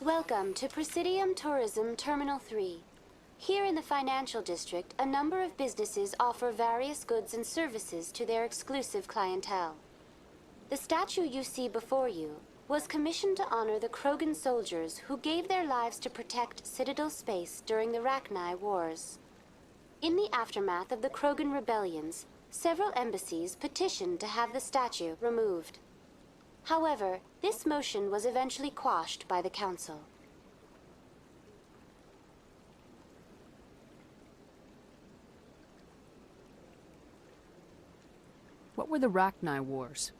Welcome to Presidium Tourism Terminal 3. Here in the financial district, a number of businesses offer various goods and services to their exclusive clientele. The statue you see before you was commissioned to honor the Krogan soldiers who gave their lives to protect Citadel space during the Rachni Wars. In the aftermath of the Krogan rebellions, several embassies petitioned to have the statue removed. However, this motion was eventually quashed by the Council. What were the Rachni Wars?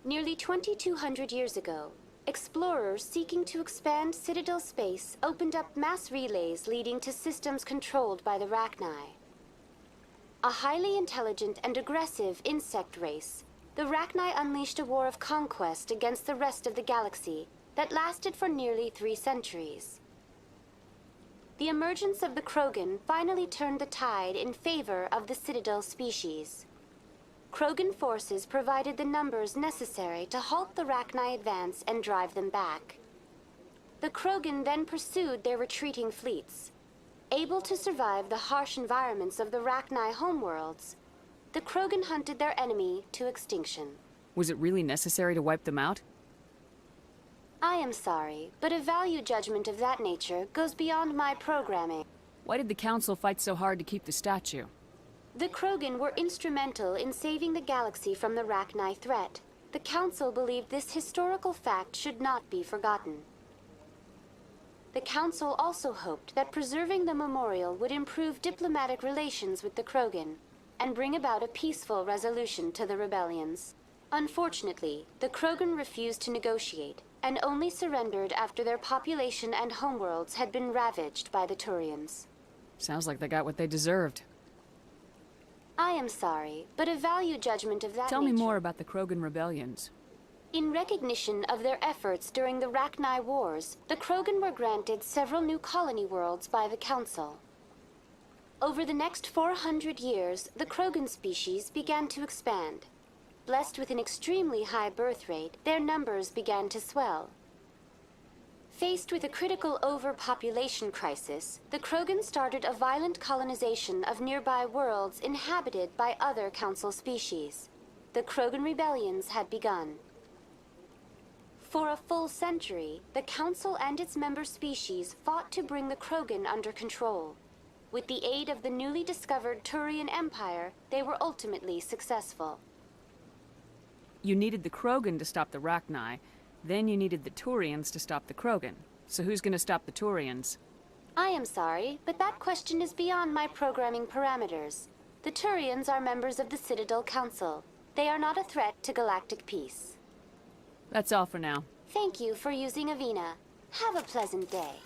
Nearly 2,200 years ago, explorers seeking to expand Citadel space opened up mass relays leading to systems controlled by the Rachni. A highly intelligent and aggressive insect race, the Rachni unleashed a war of conquest against the rest of the galaxy that lasted for nearly 3 centuries. The emergence of the Krogan finally turned the tide in favor of the Citadel species. Krogan forces provided the numbers necessary to halt the Rachni advance and drive them back. The Krogan then pursued their retreating fleets. Able to survive the harsh environments of the Rachni homeworlds, the Krogan hunted their enemy to extinction. Was it really necessary to wipe them out? I am sorry, but a value judgment of that nature goes beyond my programming. Why did the Council fight so hard to keep the statue? The Krogan were instrumental in saving the galaxy from the Rachni threat. The Council believed this historical fact should not be forgotten. The Council also hoped that preserving the memorial would improve diplomatic relations with the Krogan and bring about a peaceful resolution to the rebellions. Unfortunately, the Krogan refused to negotiate and only surrendered after their population and homeworlds had been ravaged by the Turians. Sounds like they got what they deserved. I am sorry, but a value judgment of that Tell nature... me more about the Krogan rebellions. In recognition of their efforts during the Rachni Wars, the Krogan were granted several new colony worlds by the Council. Over the next 400 years, the Krogan species began to expand. Blessed with an extremely high birth rate, their numbers began to swell. Faced with a critical overpopulation crisis, the Krogan started a violent colonization of nearby worlds inhabited by other Council species. The Krogan rebellions had begun. For a full century, the Council and its member species fought to bring the Krogan under control. With the aid of the newly discovered Turian Empire, they were ultimately successful. You needed the Krogan to stop the Rachni, then you needed the Turians to stop the Krogan. So who's gonna stop the Turians? I am sorry, but that question is beyond my programming parameters. The Turians are members of the Citadel Council. They are not a threat to galactic peace. That's all for now. Thank you for using Avina. Have a pleasant day.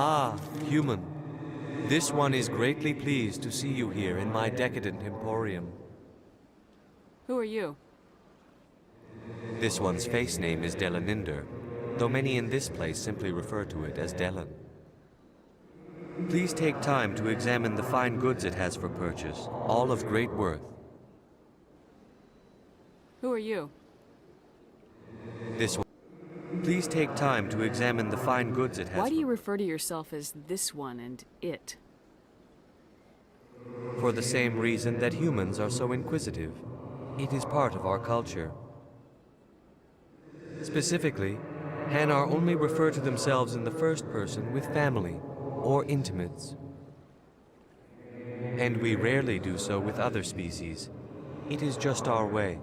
Ah, human. This one is greatly pleased to see you here in my decadent emporium. Who are you? This one's face name is Delaninder, though many in this place simply refer to it as Delan. Please take time to examine the fine goods it has for purchase, all of great worth. Who are you? This one. Please take time to examine the fine goods it has. Why do you refer to yourself as this one and it? For the same reason that humans are so inquisitive. It is part of our culture. Specifically, Hanar only refer to themselves in the first person with family or intimates. And we rarely do so with other species. It is just our way.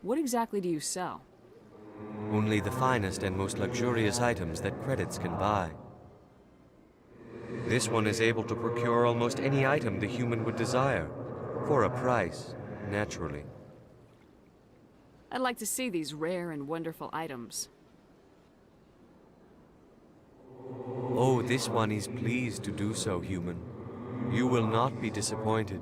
What exactly do you sell? Only the finest and most luxurious items that credits can buy. This one is able to procure almost any item the human would desire, for a price, naturally. I'd like to see these rare and wonderful items. Oh, this one is pleased to do so, human. You will not be disappointed.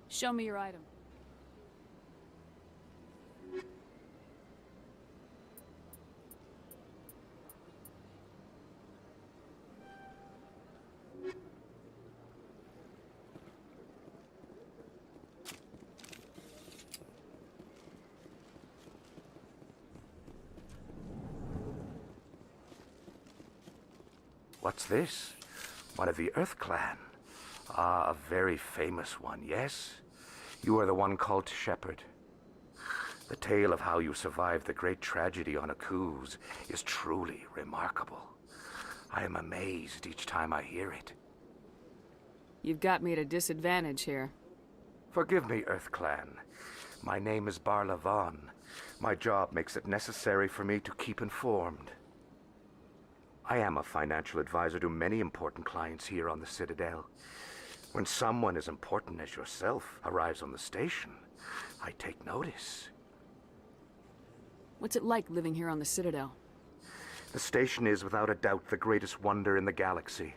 Show me your item. What's this? One of the Earth Clan. Ah, a very famous one, yes? You are the one called Shepherd. The tale of how you survived the great tragedy on Akuz is truly remarkable. I am amazed each time I hear it. You've got me at a disadvantage here. Forgive me, Earth Clan. My name is Barla Vaughn. My job makes it necessary for me to keep informed. I am a financial advisor to many important clients here on the Citadel. When someone as important as yourself arrives on the station, I take notice. What's it like living here on the Citadel? The station is without a doubt the greatest wonder in the galaxy.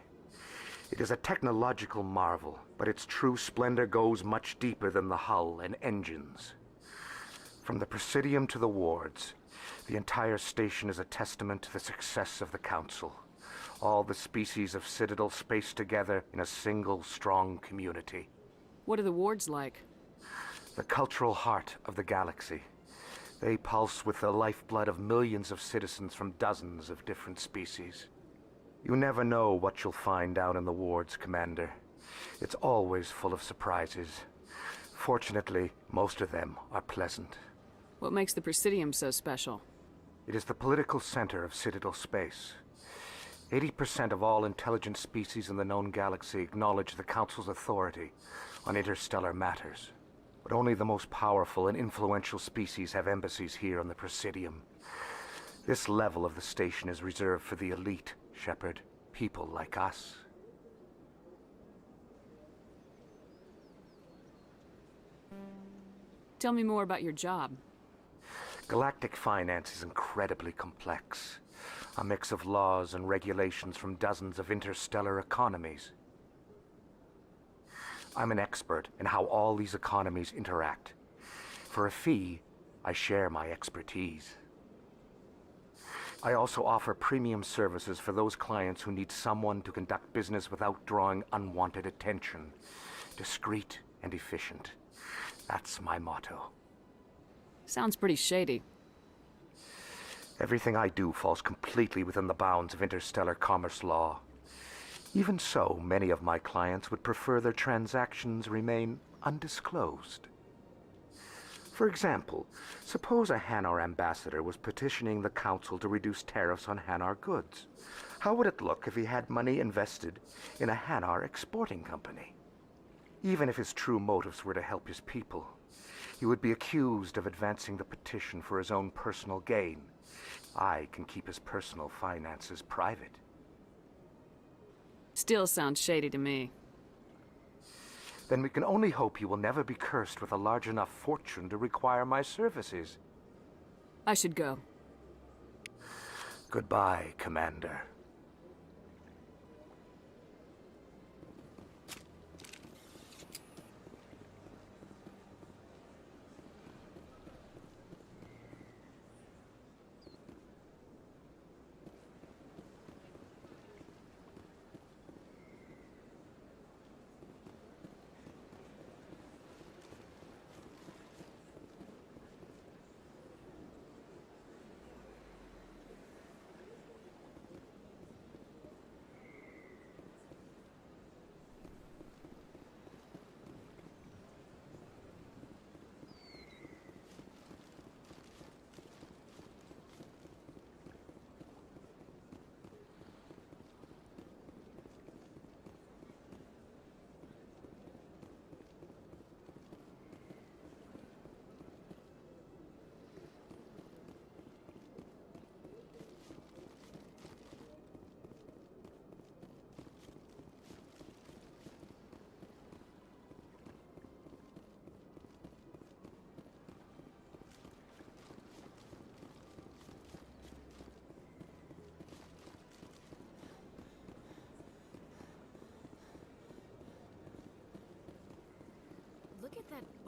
It is a technological marvel, but its true splendor goes much deeper than the hull and engines. From the Presidium to the wards, the entire station is a testament to the success of the Council. All the species of Citadel spaced together in a single strong community. What are the wards like? The cultural heart of the galaxy. They pulse with the lifeblood of millions of citizens from dozens of different species. You never know what you'll find down in the wards, Commander. It's always full of surprises. Fortunately, most of them are pleasant. What makes the Presidium so special? It is the political center of Citadel space. 80% of all intelligent species in the known galaxy acknowledge the Council's authority on interstellar matters. But only the most powerful and influential species have embassies here on the Presidium. This level of the station is reserved for the elite, Shepard. People like us. Tell me more about your job. Galactic finance is incredibly complex. A mix of laws and regulations from dozens of interstellar economies. I'm an expert in how all these economies interact. For a fee, I share my expertise. I also offer premium services for those clients who need someone to conduct business without drawing unwanted attention. Discreet and efficient. That's my motto. Sounds pretty shady. Everything I do falls completely within the bounds of interstellar commerce law. Even so, many of my clients would prefer their transactions remain undisclosed. For example, suppose a Hanar ambassador was petitioning the Council to reduce tariffs on Hanar goods. How would it look if he had money invested in a Hanar exporting company? Even if his true motives were to help his people, he would be accused of advancing the petition for his own personal gain. I can keep his personal finances private. Still sounds shady to me. Then we can only hope you will never be cursed with a large enough fortune to require my services. I should go. Goodbye, Commander.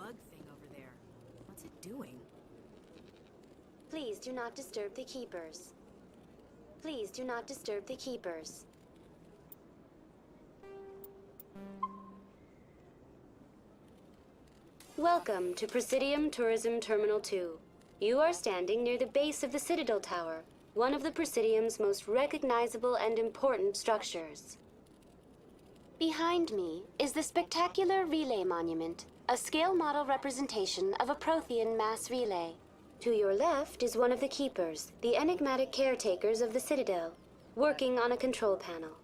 bug thing over there. What's it doing? Please do not disturb the Keepers. Please do not disturb the Keepers. Welcome to Presidium Tourism Terminal 2. You are standing near the base of the Citadel Tower, one of the Presidium's most recognizable and important structures. Behind me is the spectacular Relay Monument, a scale model representation of a Prothean mass relay. To your left is one of the Keepers, the enigmatic caretakers of the Citadel, working on a control panel.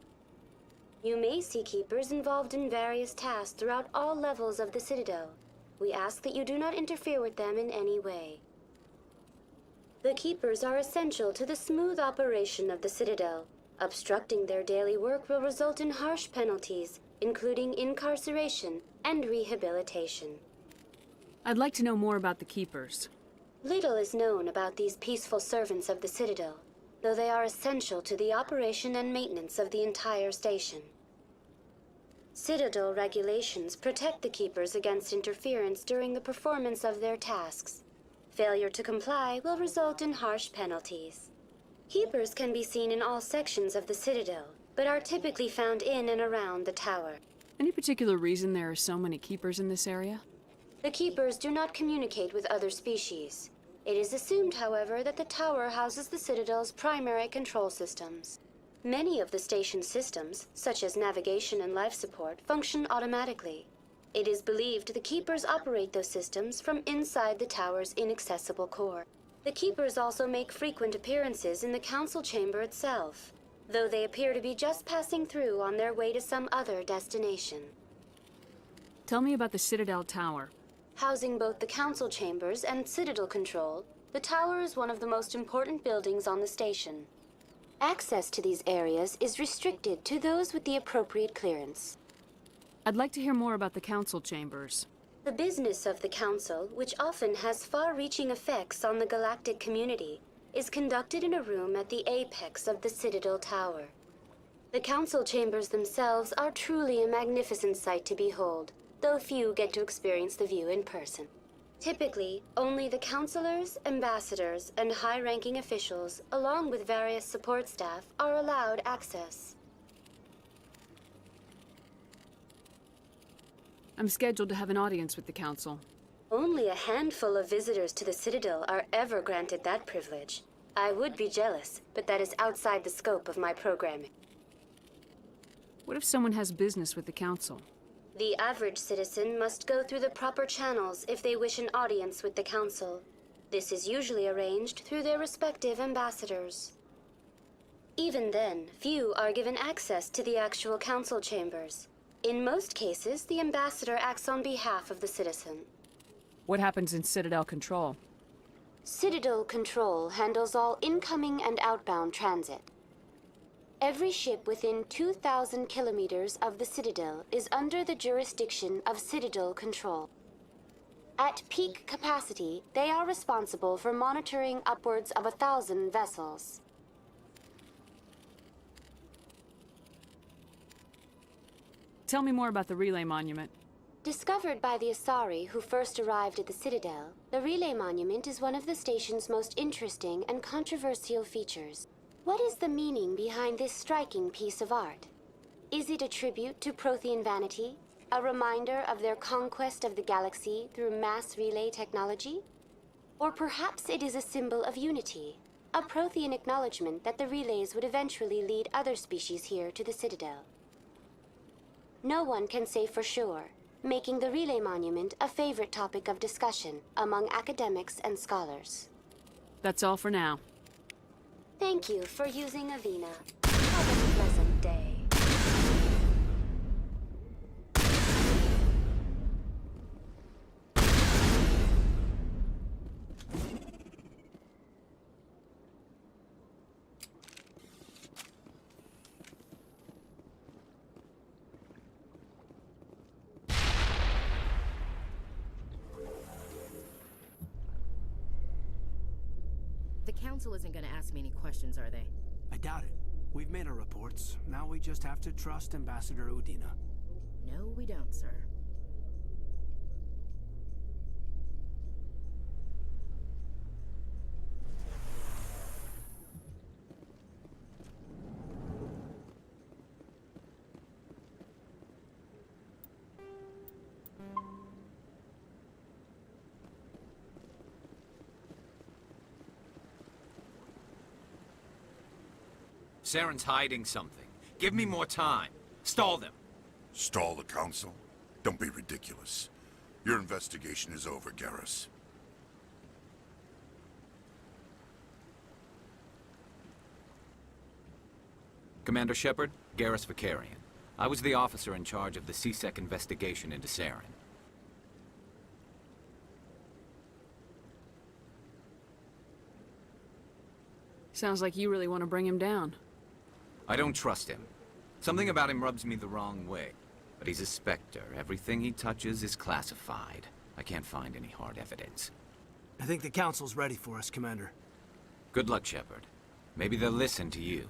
You may see Keepers involved in various tasks throughout all levels of the Citadel. We ask that you do not interfere with them in any way. The Keepers are essential to the smooth operation of the Citadel. Obstructing their daily work will result in harsh penalties, including incarceration and rehabilitation. I'd like to know more about the Keepers. Little is known about these peaceful servants of the Citadel, though they are essential to the operation and maintenance of the entire station. Citadel regulations protect the Keepers against interference during the performance of their tasks. Failure to comply will result in harsh penalties. Keepers can be seen in all sections of the Citadel, but are typically found in and around the tower. Any particular reason there are so many Keepers in this area? The Keepers do not communicate with other species. It is assumed, however, that the tower houses the Citadel's primary control systems. Many of the station's systems, such as navigation and life support, function automatically. It is believed the Keepers operate those systems from inside the tower's inaccessible core. The Keepers also make frequent appearances in the Council Chamber itself, though they appear to be just passing through on their way to some other destination. Tell me about the Citadel Tower. Housing both the Council Chambers and Citadel Control, the tower is one of the most important buildings on the station. Access to these areas is restricted to those with the appropriate clearance. I'd like to hear more about the Council Chambers. The business of the Council, which often has far-reaching effects on the galactic community, is conducted in a room at the apex of the Citadel Tower. The Council Chambers themselves are truly a magnificent sight to behold, though few get to experience the view in person. Typically, only the councilors, ambassadors, and high-ranking officials, along with various support staff, are allowed access. I'm scheduled to have an audience with the Council. Only a handful of visitors to the Citadel are ever granted that privilege. I would be jealous, but that is outside the scope of my programming. What if someone has business with the Council? The average citizen must go through the proper channels if they wish an audience with the Council. This is usually arranged through their respective ambassadors. Even then, few are given access to the actual Council chambers. In most cases, the ambassador acts on behalf of the citizen. What happens in Citadel Control? Citadel Control handles all incoming and outbound transit. Every ship within 2,000 kilometers of the Citadel is under the jurisdiction of Citadel Control. At peak capacity, they are responsible for monitoring upwards of 1,000 vessels. Tell me more about the Relay Monument. Discovered by the Asari who first arrived at the Citadel, the Relay Monument is one of the station's most interesting and controversial features. What is the meaning behind this striking piece of art? Is it a tribute to Prothean vanity? A reminder of their conquest of the galaxy through mass relay technology? Or perhaps it is a symbol of unity, a Prothean acknowledgement that the relays would eventually lead other species here to the Citadel. No one can say for sure, making the Relay Monument a favorite topic of discussion among academics and scholars. That's all for now. Thank you for using Avina. Have a pleasant day. The Council isn't gonna ask me any questions, are they? I doubt it. We've made our reports. Now we just have to trust Ambassador Udina. No, we don't, sir. Saren's hiding something. Give me more time. Stall them. Stall the Council? Don't be ridiculous. Your investigation is over, Garrus. Commander Shepard, Garrus Vicarian. I was the officer in charge of the C-Sec investigation into Saren. Sounds like you really want to bring him down. I don't trust him. Something about him rubs me the wrong way. But he's a Spectre. Everything he touches is classified. I can't find any hard evidence. I think the Council's ready for us, Commander. Good luck, Shepard. Maybe they'll listen to you.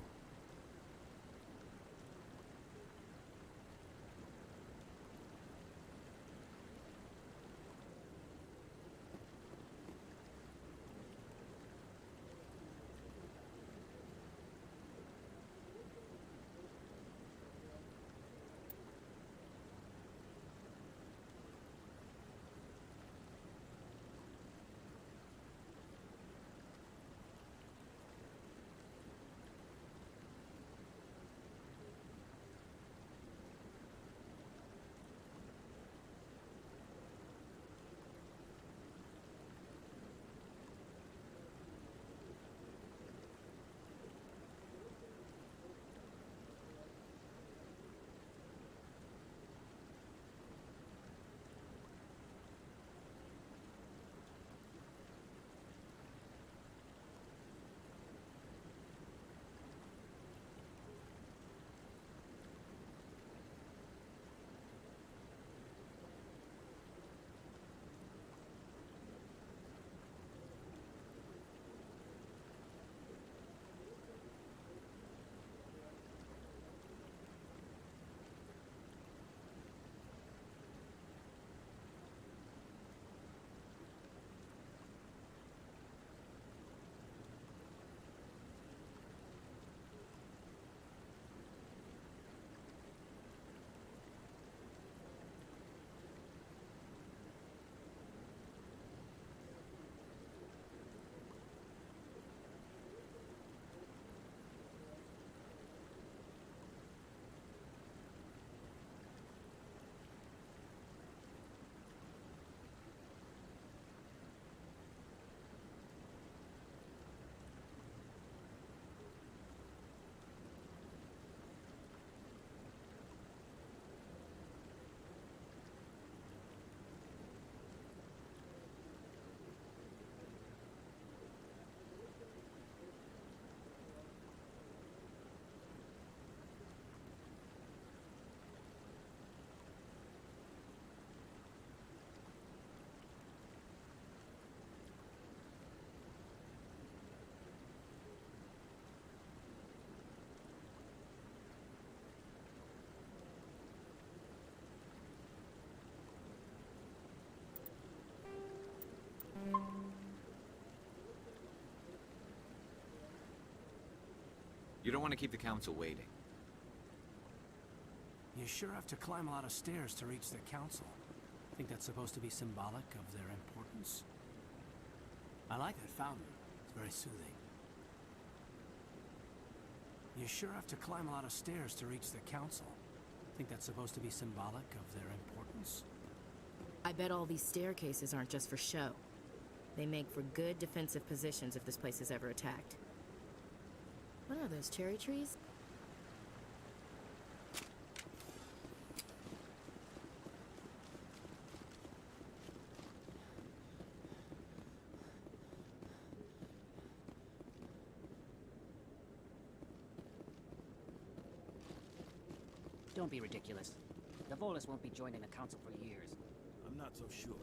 You don't want to keep the Council waiting. You sure have to climb a lot of stairs to reach the Council. Think that's supposed to be symbolic of their importance? I like that fountain. It's very soothing. You sure have to climb a lot of stairs to reach the Council. Think that's supposed to be symbolic of their importance? I bet all these staircases aren't just for show. They make for good defensive positions if this place is ever attacked. What are those, cherry trees? Don't be ridiculous. The Volus won't be joining the Council for years. I'm not so sure.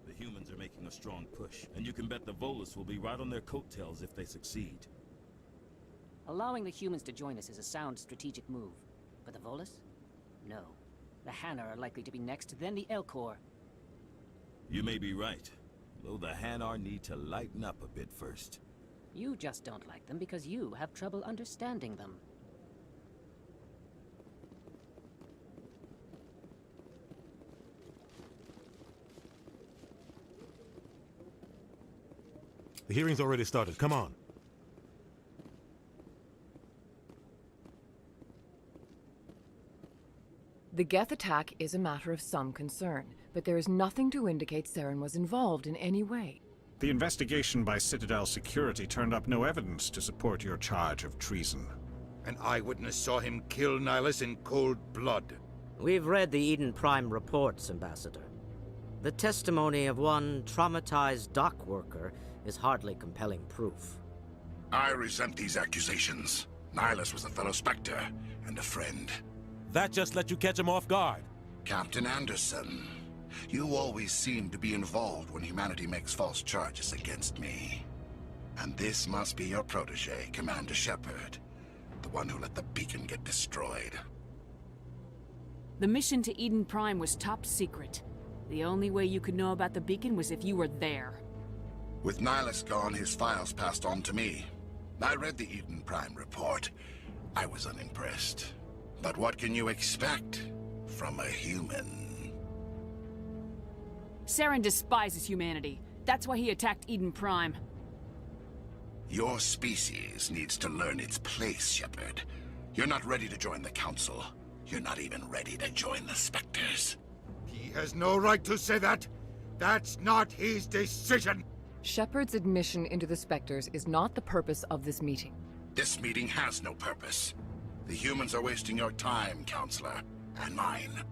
The humans are making a strong push, and you can bet the Volus will be right on their coattails if they succeed. Allowing the humans to join us is a sound strategic move. But the Volus? No. The Hanar are likely to be next, then the Elcor. You may be right, though the Hanar need to lighten up a bit first. You just don't like them because you have trouble understanding them. The hearing's already started. Come on. The Geth attack is a matter of some concern, but there is nothing to indicate Saren was involved in any way. The investigation by Citadel Security turned up no evidence to support your charge of treason. An eyewitness saw him kill Nihilus in cold blood. We've read the Eden Prime reports, Ambassador. The testimony of one traumatized dock worker is hardly compelling proof. I resent these accusations. Nihilus was a fellow Spectre and a friend. That just let you catch him off guard. Captain Anderson, you always seem to be involved when humanity makes false charges against me. And this must be your protege, Commander Shepard, the one who let the beacon get destroyed. The mission to Eden Prime was top secret. The only way you could know about the beacon was if you were there. With Nihilus gone, his files passed on to me. I read the Eden Prime report. I was unimpressed. But what can you expect from a human? Saren despises humanity. That's why he attacked Eden Prime. Your species needs to learn its place, Shepard. You're not ready to join the Council. You're not even ready to join the Spectres. He has no right to say that. That's not his decision. Shepard's admission into the Spectres is not the purpose of this meeting. This meeting has no purpose. The humans are wasting your time, Counselor, and mine.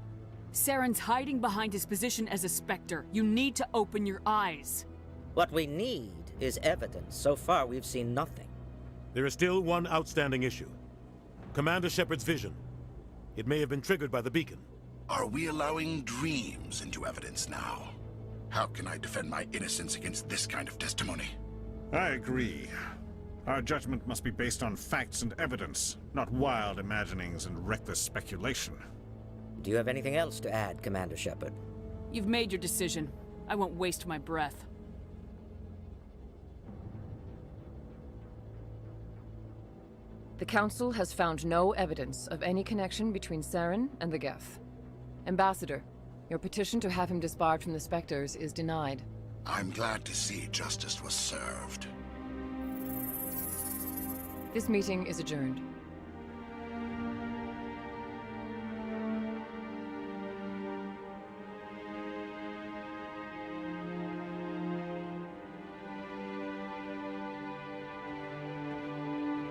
Saren's hiding behind his position as a Spectre. You need to open your eyes. What we need is evidence. So far, we've seen nothing. There is still one outstanding issue. Commander Shepard's vision. It may have been triggered by the beacon. Are we allowing dreams into evidence now? How can I defend my innocence against this kind of testimony? I agree. Our judgment must be based on facts and evidence, not wild imaginings and reckless speculation. Do you have anything else to add, Commander Shepard? You've made your decision. I won't waste my breath. The Council has found no evidence of any connection between Saren and the Geth. Ambassador, your petition to have him disbarred from the Spectres is denied. I'm glad to see justice was served. This meeting is adjourned.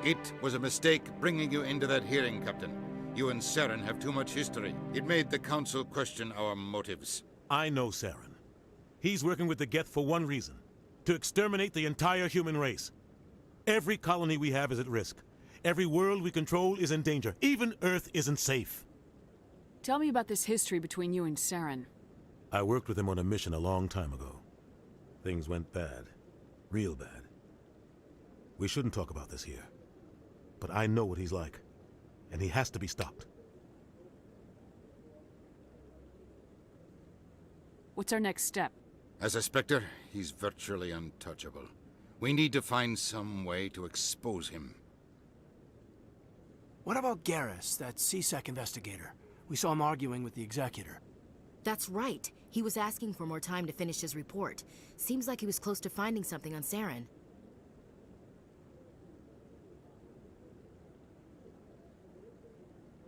It was a mistake bringing you into that hearing, Captain. You and Saren have too much history. It made the Council question our motives. I know Saren. He's working with the Geth for one reason. To exterminate the entire human race. Every colony we have is at risk. Every world we control is in danger. Even Earth isn't safe. Tell me about this history between you and Saren. I worked with him on a mission a long time ago. Things went bad. Real bad. We shouldn't talk about this here. But I know what he's like. And he has to be stopped. What's our next step? As a Spectre, he's virtually untouchable. We need to find some way to expose him. What about Garrus, that CSEC investigator? We saw him arguing with the Executor. That's right. He was asking for more time to finish his report. Seems like he was close to finding something on Saren.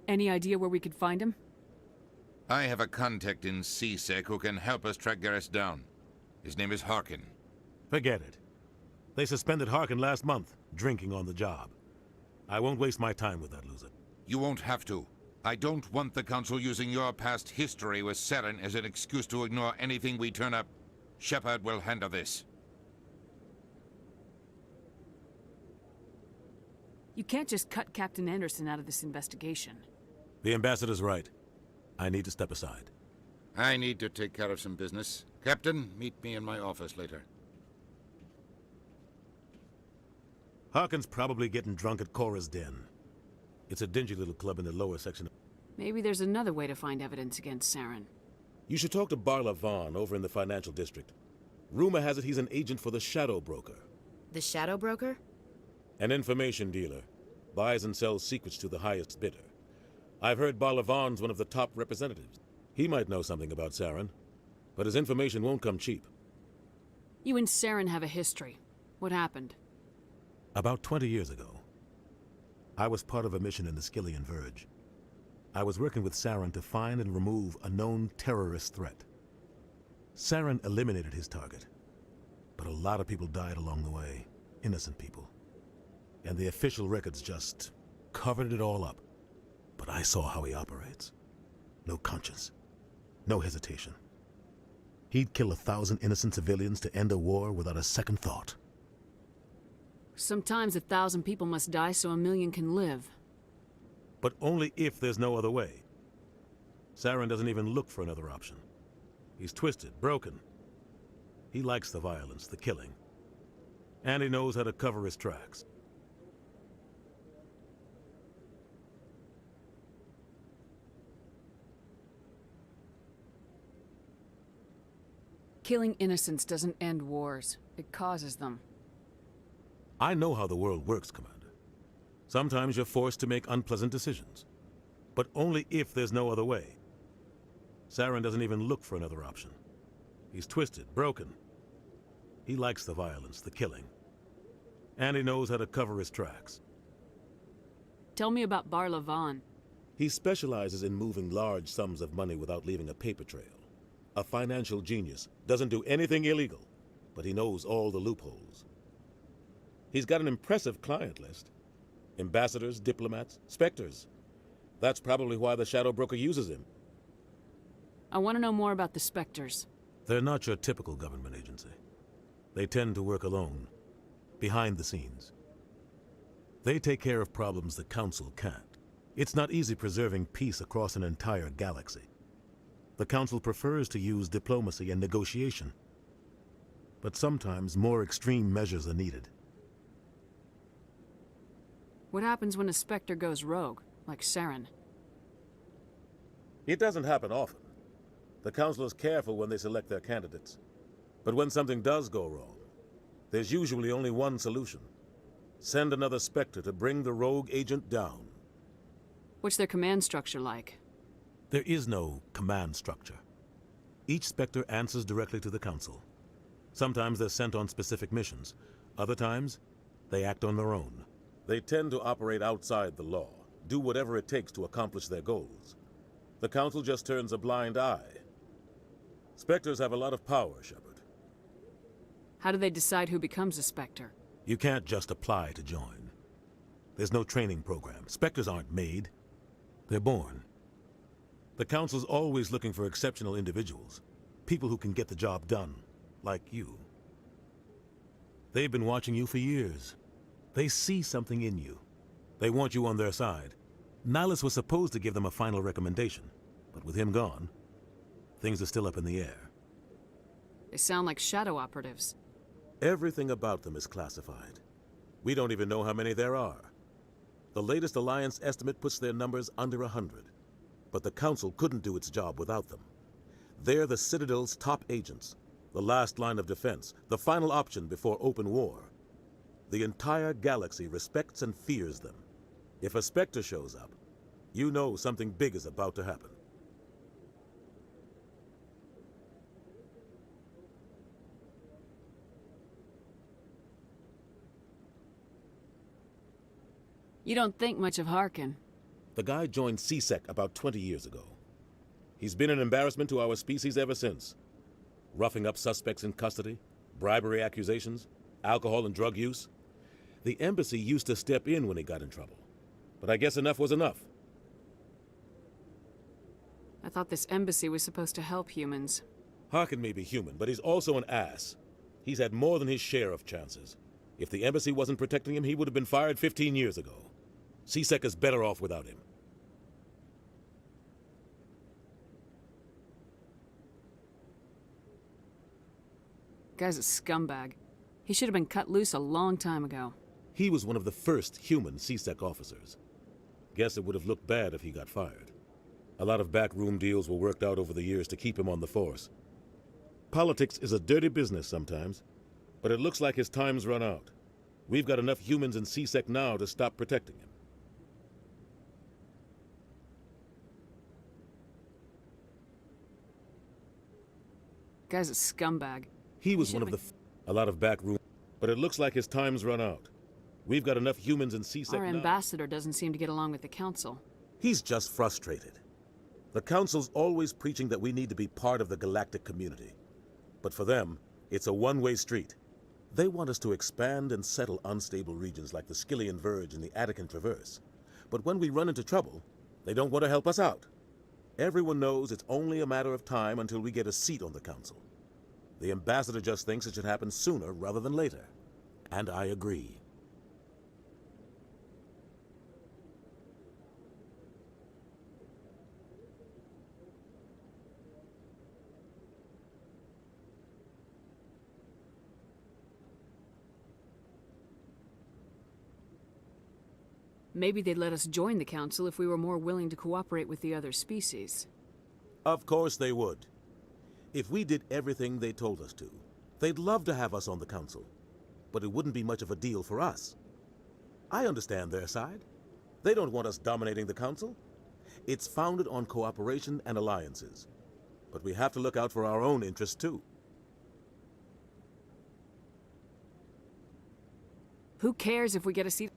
Any idea where we could find him? I have a contact in CSEC who can help us track Garrus down. His name is Harkin. Forget it. They suspended Harkin last month, drinking on the job. I won't waste my time with that loser. You won't have to. I don't want the Council using your past history with Saren as an excuse to ignore anything we turn up. Shepard will handle this. You can't just cut Captain Anderson out of this investigation. The Ambassador's right. I need to step aside. I need to take care of some business. Captain, meet me in my office later. Harkin's probably getting drunk at Cora's Den. It's a dingy little club in the lower section. Maybe there's another way to find evidence against Saren. You should talk to Barla Vaughn over in the financial district. Rumor has it he's an agent for the Shadow Broker. The Shadow Broker? An information dealer. Buys and sells secrets to the highest bidder. I've heard Barla Vaughn's one of the top representatives. He might know something about Saren, but his information won't come cheap. You and Saren have a history. What happened? About 20 years ago, I was part of a mission in the Skillian Verge. I was working with Saren to find and remove a known terrorist threat. Saren eliminated his target, but a lot of people died along the way, innocent people. And the official records just covered it all up. But I saw how he operates. No conscience, no hesitation. He'd kill 1,000 innocent civilians to end a war without a second thought. Sometimes 1,000 people must die so 1,000,000 can live. But only if there's no other way. Saren doesn't even look for another option. He's twisted, broken. He likes the violence, the killing. And he knows how to cover his tracks. Killing innocents doesn't end wars. It causes them. I know how the world works, Commander. Sometimes you're forced to make unpleasant decisions. But only if there's no other way. Saren doesn't even look for another option. He's twisted, broken. He likes the violence, the killing. And he knows how to cover his tracks. Tell me about Bar Lavan. He specializes in moving large sums of money without leaving a paper trail. A financial genius, doesn't do anything illegal, but he knows all the loopholes. He's got an impressive client list. Ambassadors, diplomats, specters. That's probably why the Shadow Broker uses him. I want to know more about the Spectres. They're not your typical government agency. They tend to work alone, behind the scenes. They take care of problems the Council can't. It's not easy preserving peace across an entire galaxy. The Council prefers to use diplomacy and negotiation. But sometimes more extreme measures are needed. What happens when a Spectre goes rogue, like Saren? It doesn't happen often. The Council is careful when they select their candidates. But when something does go wrong, there's usually only one solution. Send another Spectre to bring the rogue agent down. What's their command structure like? There is no command structure. Each Spectre answers directly to the Council. Sometimes they're sent on specific missions. Other times, they act on their own. They tend to operate outside the law, do whatever it takes to accomplish their goals. The Council just turns a blind eye. Spectres have a lot of power, Shepard. How do they decide who becomes a Spectre? You can't just apply to join. There's no training program. Spectres aren't made. They're born. The Council's always looking for exceptional individuals. People who can get the job done, like you. They've been watching you for years. They see something in you. They want you on their side. Nihilus was supposed to give them a final recommendation, but with him gone, things are still up in the air. They sound like shadow operatives. Everything about them is classified. We don't even know how many there are. The latest Alliance estimate puts their numbers under 100. But the Council couldn't do its job without them. They're the Citadel's top agents, the last line of defense, the final option before open war. The entire galaxy respects and fears them. If a Spectre shows up, you know something big is about to happen. You don't think much of Harkin. The guy joined CSEC about 20 years ago. He's been an embarrassment to our species ever since. Roughing up suspects in custody, bribery accusations, alcohol and drug use. The embassy used to step in when he got in trouble. But I guess enough was enough. I thought this embassy was supposed to help humans. Harkin may be human, but he's also an ass. He's had more than his share of chances. If the embassy wasn't protecting him, he would have been fired 15 years ago. CSEC is better off without him. Guy's a scumbag. He should have been cut loose a long time ago. He was one of the first human CSEC officers. Guess it would have looked bad if he got fired. A lot of backroom deals were worked out over the years to keep him on the force. Politics is a dirty business sometimes, but it looks like his time's run out. We've got enough humans in CSEC now to stop protecting him. Guy's a scumbag. He was one of a lot of backroom, but it looks like his time's run out. We've got enough humans in CSEC now. Our ambassador doesn't seem to get along with the Council. He's just frustrated. The Council's always preaching that we need to be part of the galactic community. But for them, it's a one-way street. They want us to expand and settle unstable regions like the Skillian Verge and the Attican Traverse. But when we run into trouble, they don't want to help us out. Everyone knows it's only a matter of time until we get a seat on the Council. The Ambassador just thinks it should happen sooner rather than later. And I agree. Maybe they'd let us join the Council if we were more willing to cooperate with the other species. Of course they would. If we did everything they told us to, they'd love to have us on the Council. But it wouldn't be much of a deal for us. I understand their side. They don't want us dominating the Council. It's founded on cooperation and alliances. But we have to look out for our own interests too. Who cares if we get a seat?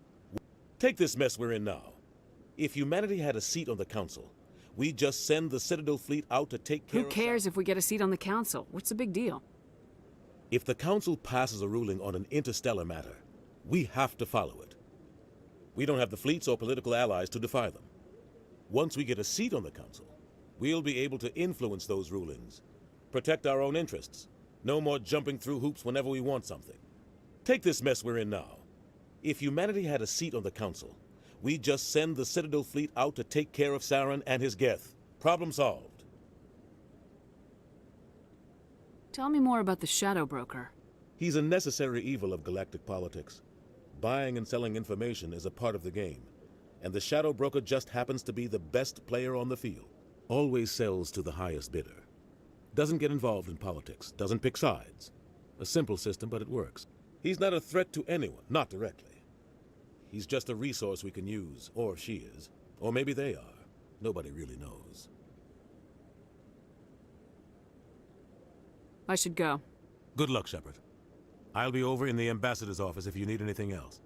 Take this mess we're in now. If humanity had a seat on the Council, we'd just send the Citadel fleet out to take care of... Who cares if we get a seat on the Council? What's the big deal? If the Council passes a ruling on an interstellar matter, we have to follow it. We don't have the fleets or political allies to defy them. Once we get a seat on the Council, we'll be able to influence those rulings, protect our own interests. No more jumping through hoops whenever we want something. Take this mess we're in now. If humanity had a seat on the Council, we'd just send the Citadel fleet out to take care of Saren and his Geth. Problem solved. Tell me more about the Shadow Broker. He's a necessary evil of galactic politics. Buying and selling information is a part of the game, and the Shadow Broker just happens to be the best player on the field. Always sells to the highest bidder. Doesn't get involved in politics, doesn't pick sides. A simple system, but it works. He's not a threat to anyone, not directly. He's just a resource we can use, or she is. Or maybe they are. Nobody really knows. I should go. Good luck, Shepard. I'll be over in the Ambassador's office if you need anything else.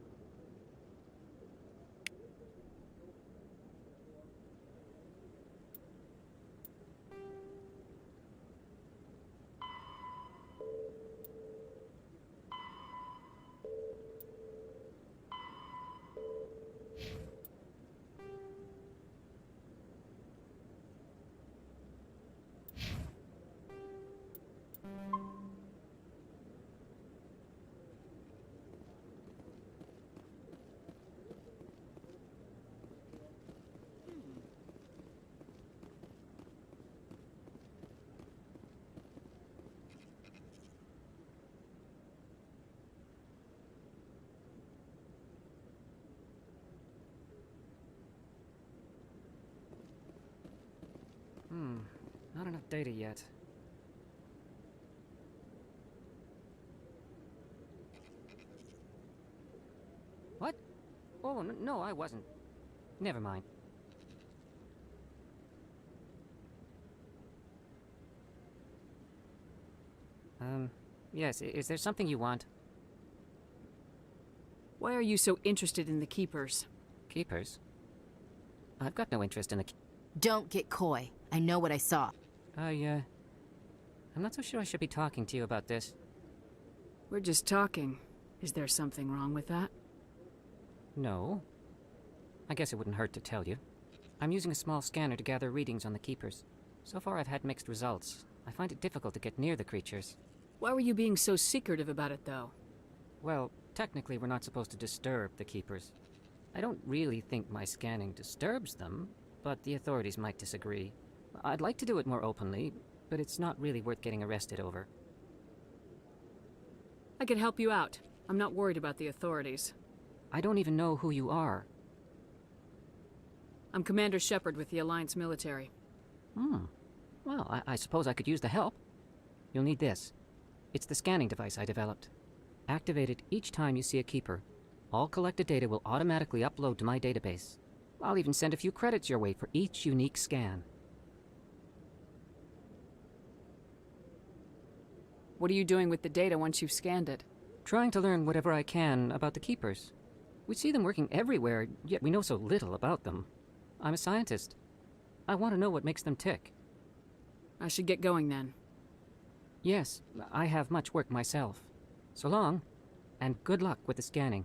Not enough data yet. What? Oh, no, I wasn't. Never mind. Yes, is there something you want? Why are you so interested in the Keepers? Keepers? I've got no interest in the... Don't get coy. I know what I saw. I'm not so sure I should be talking to you about this. We're just talking. Is there something wrong with that? No. I guess it wouldn't hurt to tell you. I'm using a small scanner to gather readings on the Keepers. So far I've had mixed results. I find it difficult to get near the creatures. Why were you being so secretive about it, though? Well, technically we're not supposed to disturb the Keepers. I don't really think my scanning disturbs them, but the authorities might disagree. I'd like to do it more openly, but it's not really worth getting arrested over. I can help you out. I'm not worried about the authorities. I don't even know who you are. I'm Commander Shepard with the Alliance military. Well, I suppose I could use the help. You'll need this. It's the scanning device I developed. Activate it each time you see a Keeper. All collected data will automatically upload to my database. I'll even send a few credits your way for each unique scan. What are you doing with the data once you've scanned it? Trying to learn whatever I can about the Keepers. We see them working everywhere, yet we know so little about them. I'm a scientist. I want to know what makes them tick. I should get going then. Yes, I have much work myself. So long, and good luck with the scanning.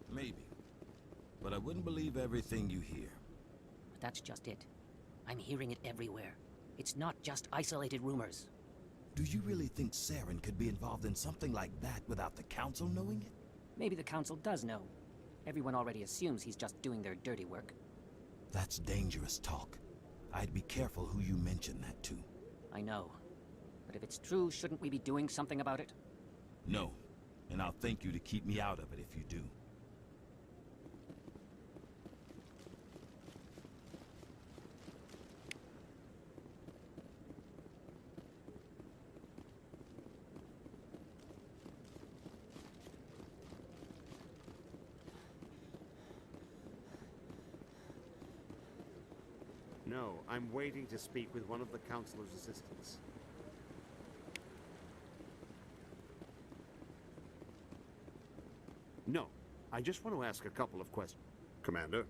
Maybe. But I wouldn't believe everything you hear. But that's just it. I'm hearing it everywhere. It's not just isolated rumors. Do you really think Saren could be involved in something like that without the Council knowing it? Maybe the Council does know. Everyone already assumes he's just doing their dirty work. That's dangerous talk. I'd be careful who you mention that to. I know. But if it's true, shouldn't we be doing something about it? No. And I'll thank you to keep me out of it if you do. No, I'm waiting to speak with one of the Councilor's assistants. No, I just want to ask a couple of questions. Commander?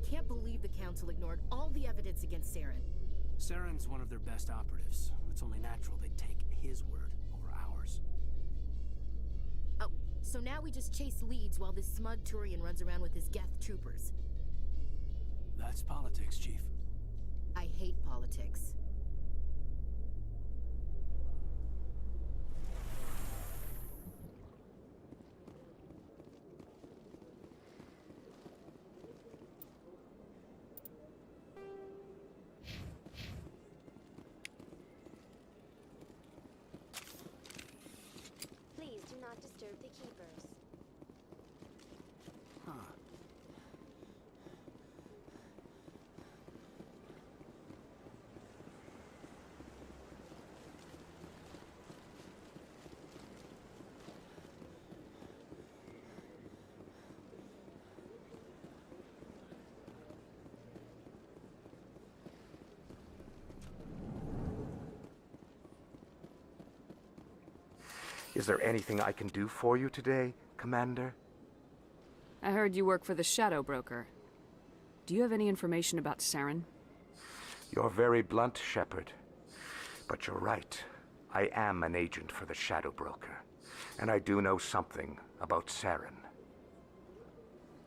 Can't believe the Council ignored all the evidence against Saren. Saren's one of their best operatives. It's only natural they'd take his word over ours. Oh, so now we just chase leads while this smug Turian runs around with his Geth troopers. That's politics, Chief. I hate politics. Please do not disturb the keepers. Huh. Is there anything I can do for you today, Commander? I heard you work for the Shadow Broker. Do you have any information about Saren? You're very blunt, Shepard. But you're right. I am an agent for the Shadow Broker. And I do know something about Saren.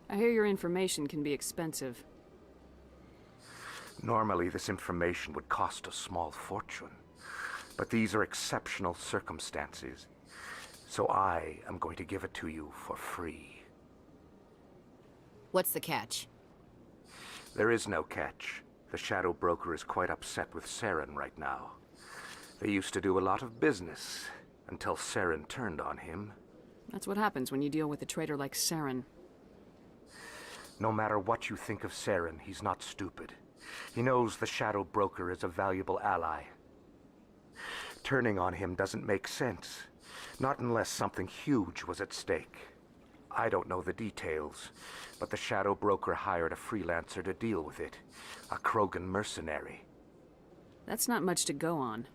I hear your information can be expensive. Normally, this information would cost a small fortune. But these are exceptional circumstances. So I am going to give it to you for free. What's the catch? There is no catch. The Shadow Broker is quite upset with Saren right now. They used to do a lot of business, until Saren turned on him. That's what happens when you deal with a traitor like Saren. No matter what you think of Saren, he's not stupid. He knows the Shadow Broker is a valuable ally. Turning on him doesn't make sense. Not unless something huge was at stake. I don't know the details, but the Shadow Broker hired a freelancer to deal with it. A Krogan mercenary. That's not much to go on.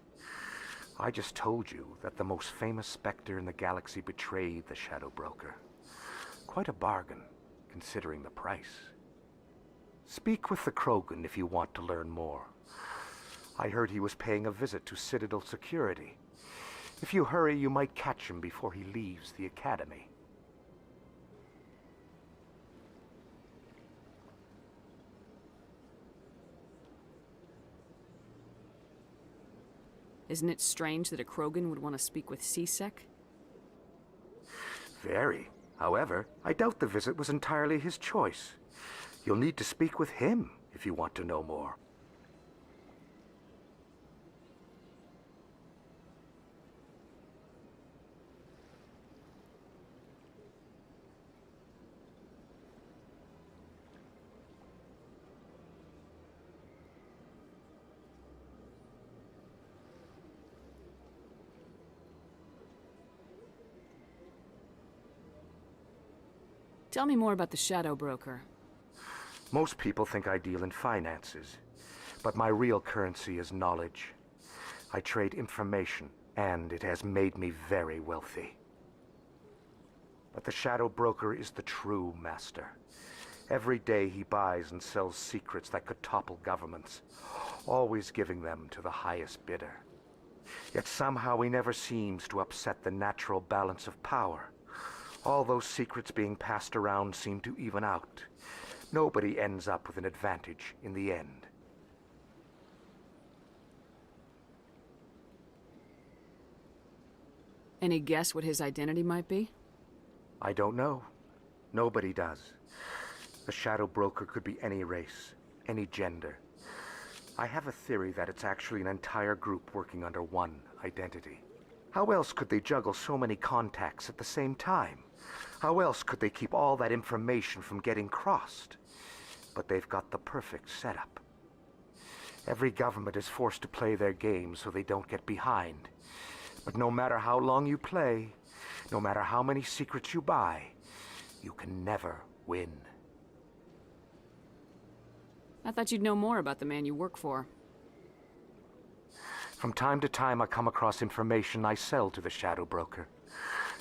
I just told you that the most famous Spectre in the galaxy betrayed the Shadow Broker. Quite a bargain, considering the price. Speak with the Krogan if you want to learn more. I heard he was paying a visit to Citadel security. If you hurry, you might catch him before he leaves the Academy. Isn't it strange that a Krogan would want to speak with C-Sec? Very. However, I doubt the visit was entirely his choice. You'll need to speak with him if you want to know more. Tell me more about the Shadow Broker. Most people think I deal in finances, but my real currency is knowledge. I trade information, and it has made me very wealthy. But the Shadow Broker is the true master. Every day he buys and sells secrets that could topple governments, always giving them to the highest bidder. Yet somehow he never seems to upset the natural balance of power. All those secrets being passed around seem to even out. Nobody ends up with an advantage in the end. Any guess what his identity might be? I don't know. Nobody does. The Shadow Broker could be any race, any gender. I have a theory that it's actually an entire group working under one identity. How else could they juggle so many contacts at the same time? How else could they keep all that information from getting crossed? But they've got the perfect setup. Every government is forced to play their game so they don't get behind. But no matter how long you play, no matter how many secrets you buy, you can never win. I thought you'd know more about the man you work for. From time to time, I come across information I sell to the Shadow Broker.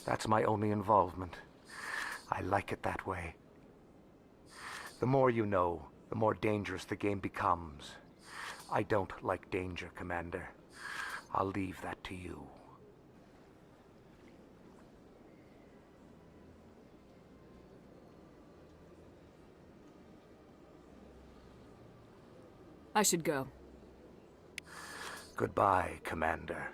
That's my only involvement. I like it that way. The more you know, the more dangerous the game becomes. I don't like danger, Commander. I'll leave that to you. I should go. Goodbye, Commander.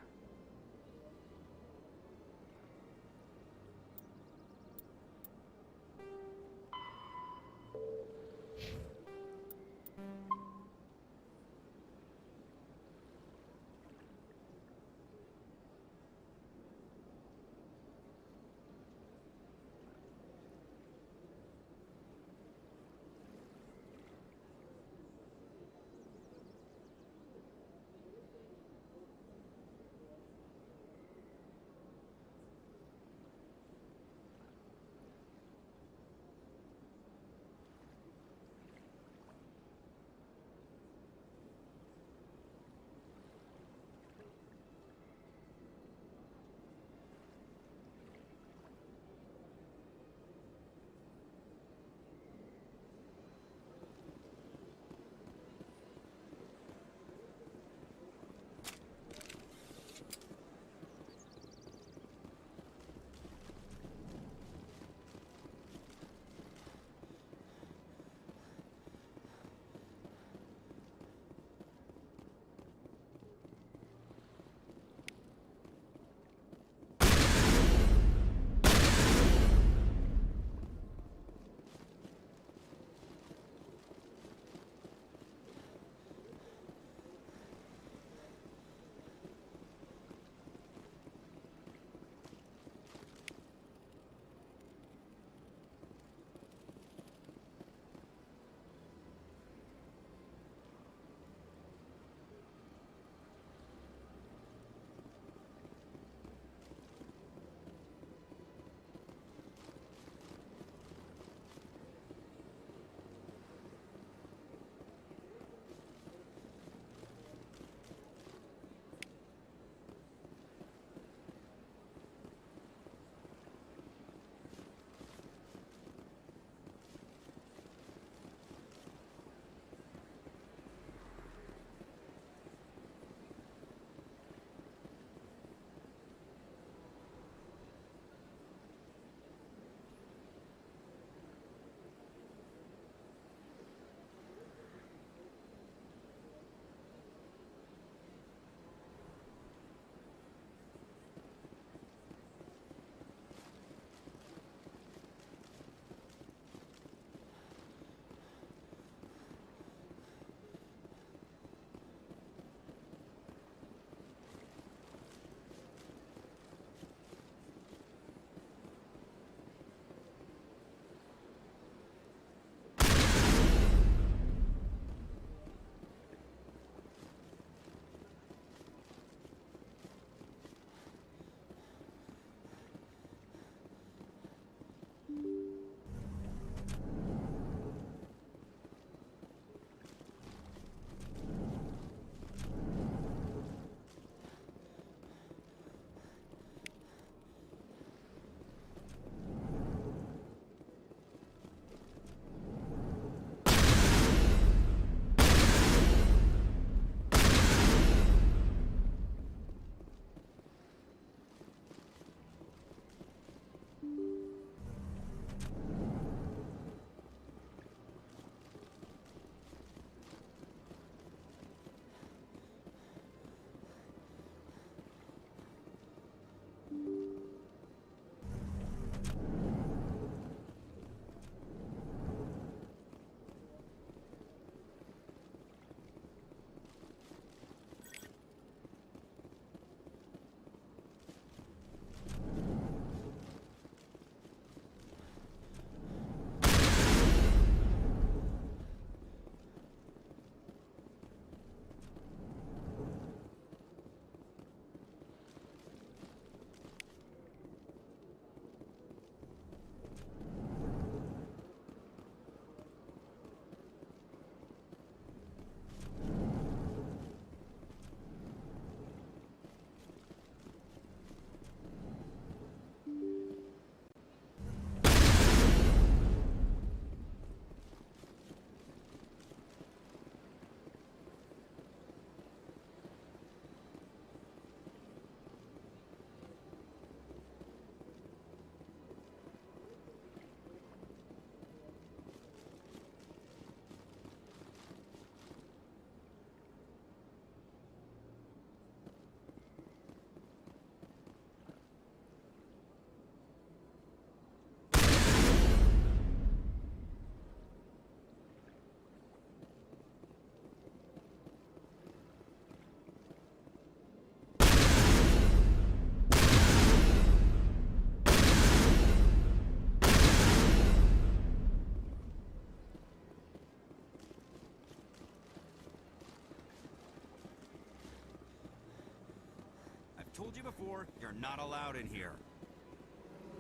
told you before, you're not allowed in here.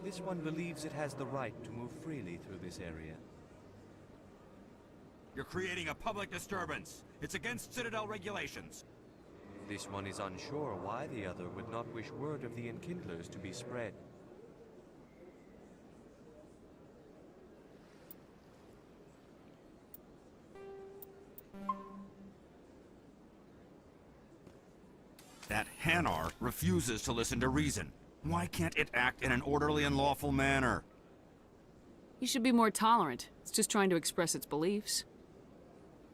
This one believes it has the right to move freely through this area. You're creating a public disturbance. It's against Citadel regulations. This one is unsure why the other would not wish word of the Enkindlers to be spread. That Hanar refuses to listen to reason. Why can't it act in an orderly and lawful manner? You should be more tolerant. It's just trying to express its beliefs.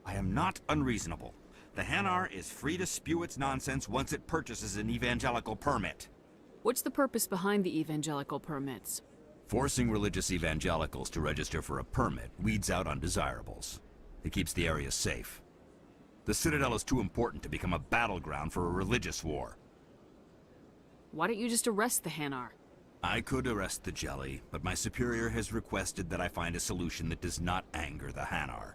I am not unreasonable. The Hanar is free to spew its nonsense once it purchases an evangelical permit. What's the purpose behind the evangelical permits? Forcing religious evangelicals to register for a permit weeds out undesirables. It keeps the area safe. The Citadel is too important to become a battleground for a religious war. Why don't you just arrest the Hanar? I could arrest the Jelly, but my superior has requested that I find a solution that does not anger the Hanar.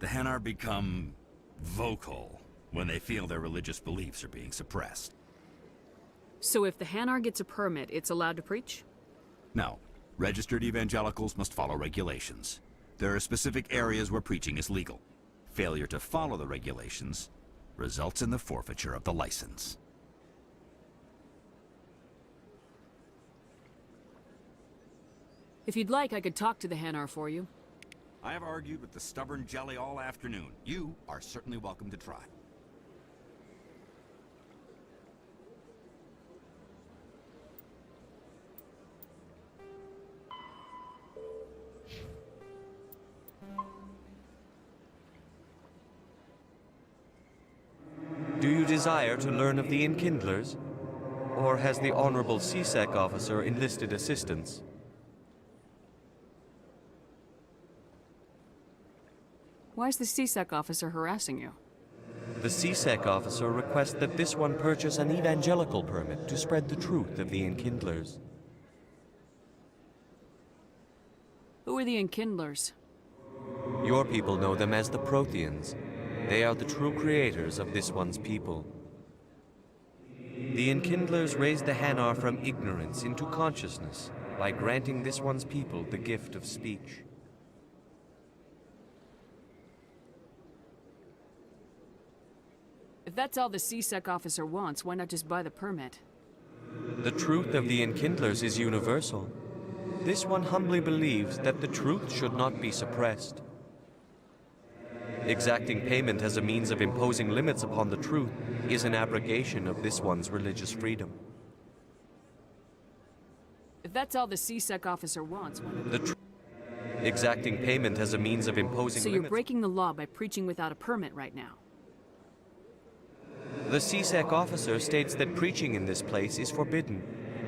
The Hanar become vocal when they feel their religious beliefs are being suppressed. So if the Hanar gets a permit, it's allowed to preach? No. Registered evangelicals must follow regulations. There are specific areas where preaching is legal. Failure to follow the regulations results in the forfeiture of the license. If you'd like, I could talk to the Hanar for you. I have argued with the stubborn Jelly all afternoon. You are certainly welcome to try. Do you desire to learn of the Enkindlers? Or has the Honorable CSEC officer enlisted assistance? Why is the CSEC officer harassing you? The CSEC officer requests that this one purchase an evangelical permit to spread the truth of the Enkindlers. Who are the Enkindlers? Your people know them as the Protheans. They are the true creators of this one's people. The Enkindlers raised the Hanar from ignorance into consciousness by granting this one's people the gift of speech. If that's all the CSEC officer wants, why not just buy the permit? The truth of the Enkindlers is universal. This one humbly believes that the truth should not be suppressed. Exacting payment as a means of imposing limits upon the truth is an abrogation of this one's religious freedom. If that's all the CSEC officer wants, why not... Exacting payment as a means of imposing So limits... you're breaking the law by preaching without a permit right now? The CSEC officer states that preaching in this place is forbidden,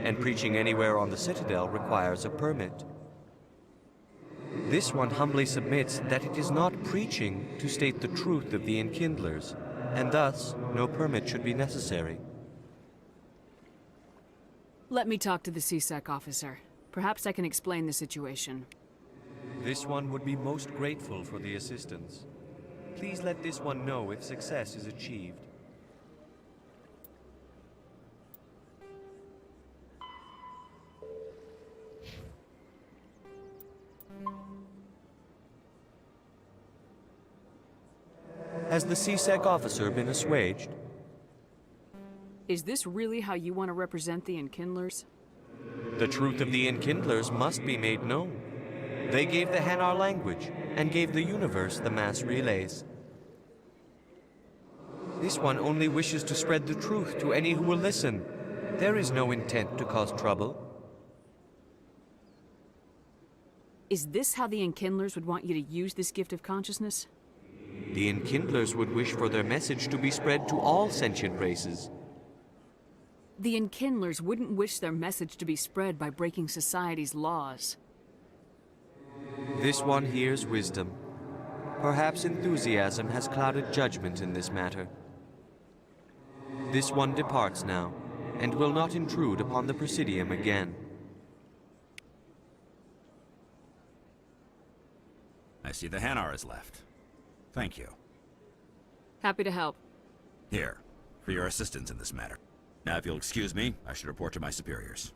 and preaching anywhere on the Citadel requires a permit. This one humbly submits that it is not preaching to state the truth of the Enkindlers, and thus no permit should be necessary. Let me talk to the CSEC officer. Perhaps I can explain the situation. This one would be most grateful for the assistance. Please let this one know if success is achieved. Has the CSEC officer been assuaged? Is this really how you want to represent the Enkindlers? The truth of the Enkindlers must be made known. They gave the Hanar language, and gave the universe the mass relays. This one only wishes to spread the truth to any who will listen. There is no intent to cause trouble. Is this how the Enkindlers would want you to use this gift of consciousness? The Enkindlers would wish for their message to be spread to all sentient races. The Enkindlers wouldn't wish their message to be spread by breaking society's laws. This one hears wisdom. Perhaps enthusiasm has clouded judgment in this matter. This one departs now, and will not intrude upon the Presidium again. I see the Hanar is left. Thank you. Happy to help. Here, for your assistance in this matter. Now, if you'll excuse me, I should report to my superiors.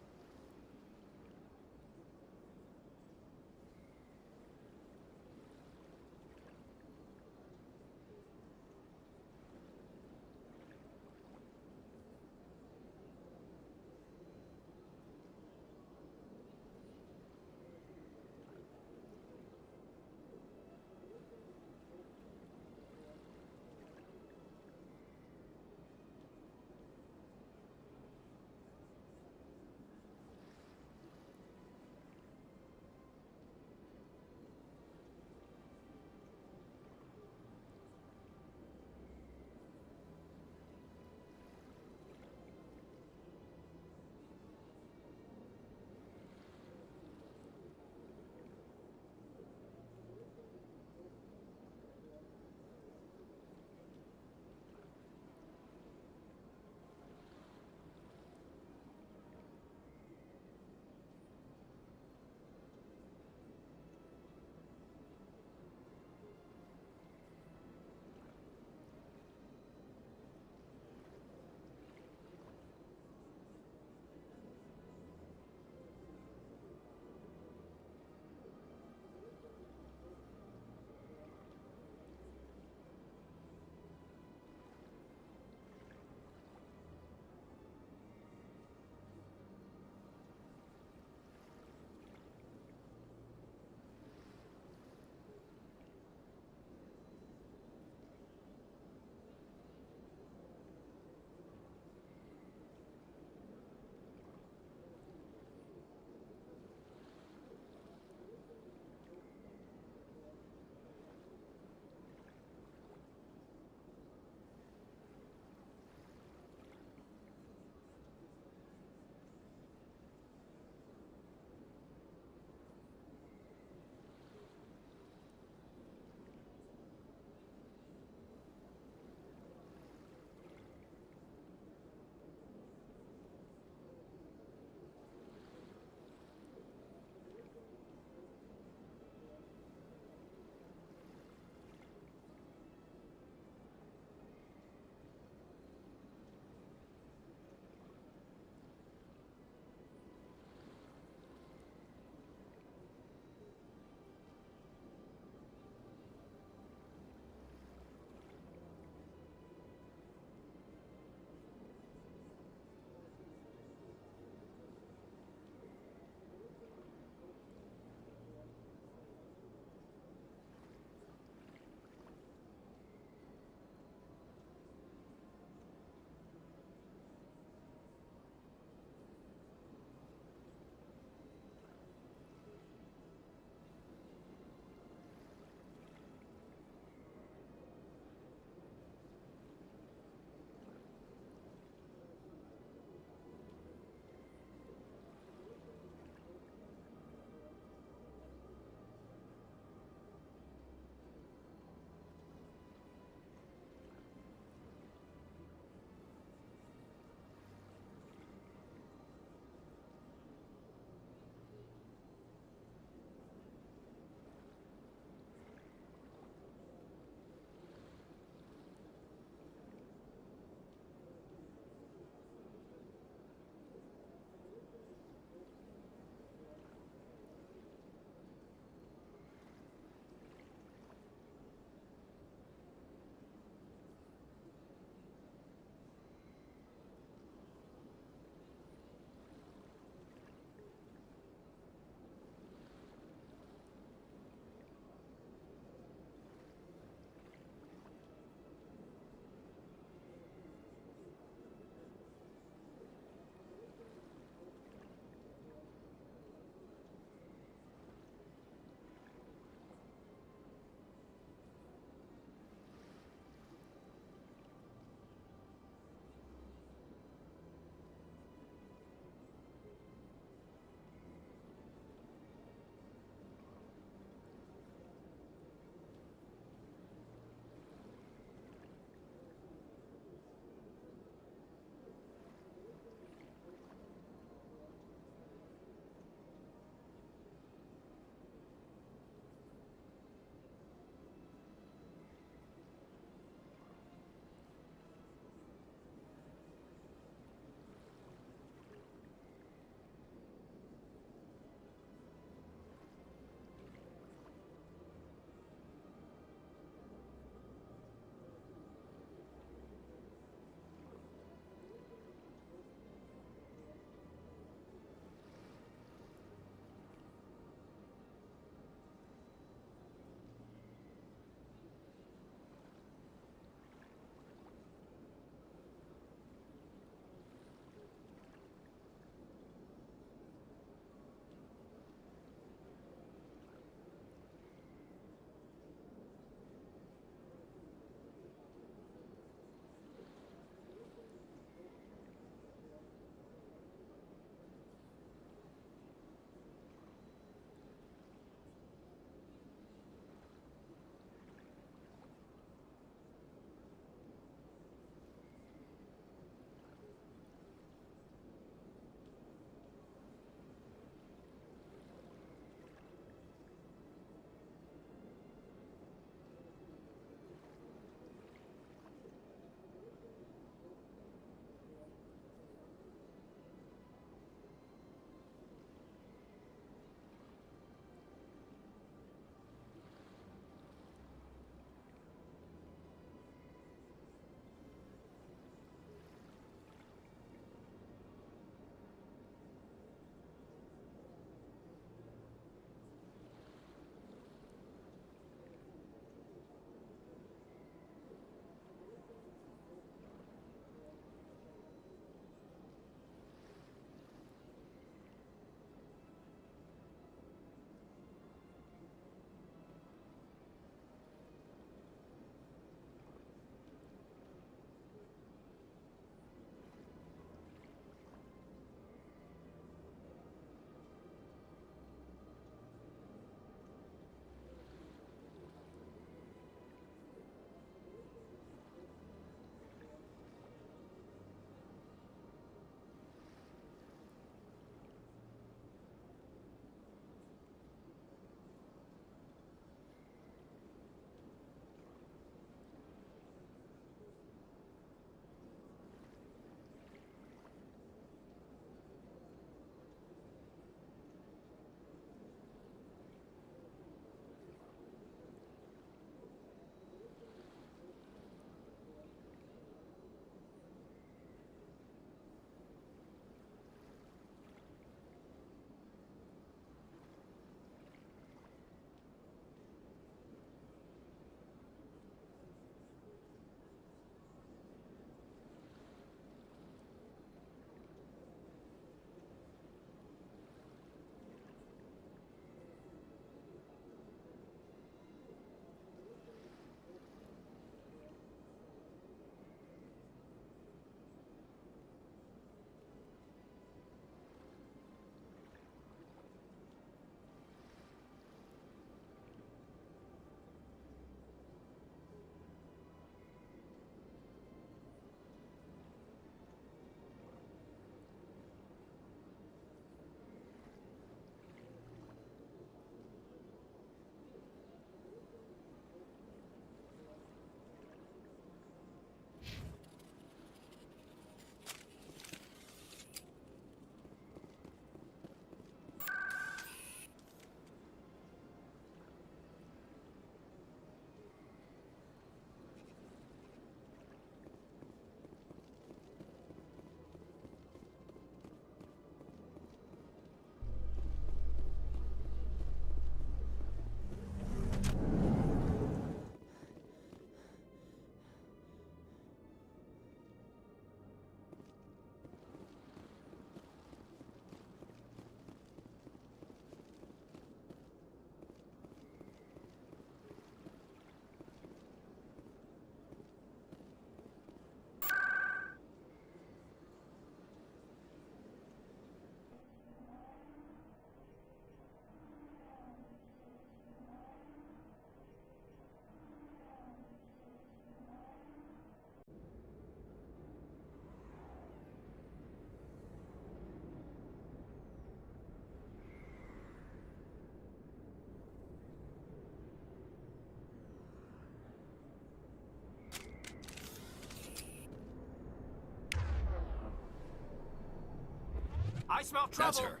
I smell trouble. That's her.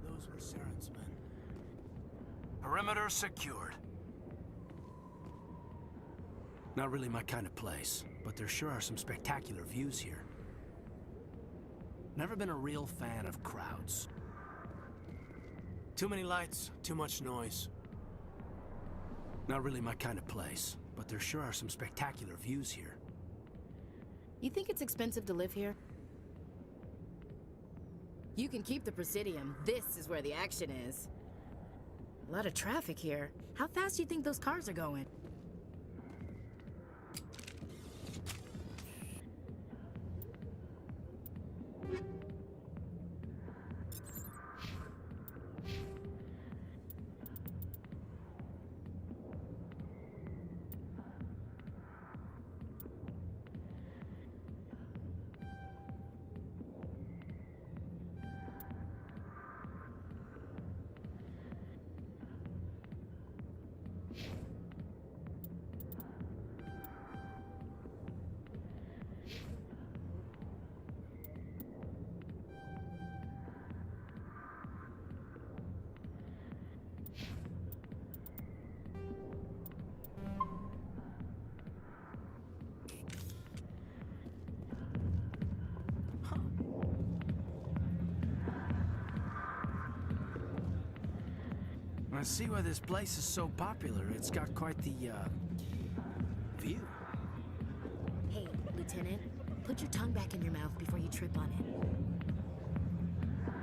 Those were Saren's men. Perimeter secured. Not really my kind of place, but there sure are some spectacular views here. Never been a real fan of crowds. Too many lights, too much noise. Not really my kind of place, but there sure are some spectacular views here. You think it's expensive to live here? You can keep the Presidium. This is where the action is. A lot of traffic here. How fast do you think those cars are going? I see why this place is so popular. It's got quite the, view. Hey, Lieutenant, put your tongue back in your mouth before you trip on it.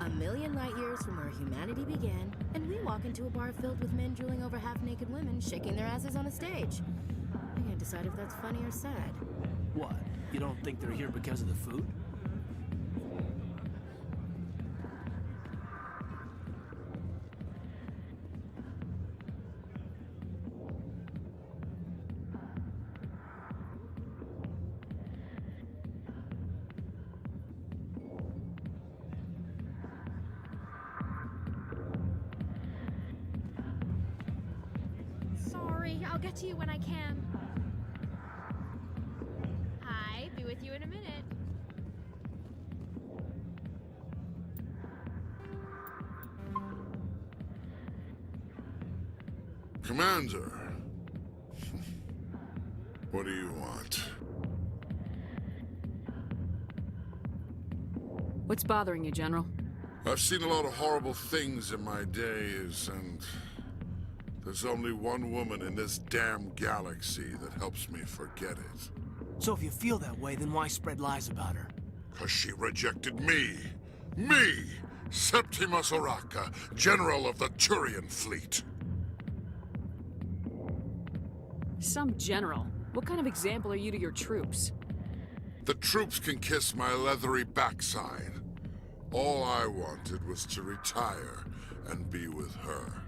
A million light years from where humanity began, and we walk into a bar filled with men drooling over half-naked women shaking their asses on a stage. I can't decide if that's funny or sad. What? You don't think they're here because of the food? Sorry, I'll get to you when I can. Hi, be with you in a minute. Commander. What do you want? What's bothering you, General? I've seen a lot of horrible things in my days, and there's only one woman in this damn galaxy that helps me forget it. So if you feel that way, then why spread lies about her? 'Cause she rejected me! Me! Septimus Oraka, General of the Turian Fleet! Some general. What kind of example are you to your troops? The troops can kiss my leathery backside. All I wanted was to retire and be with her.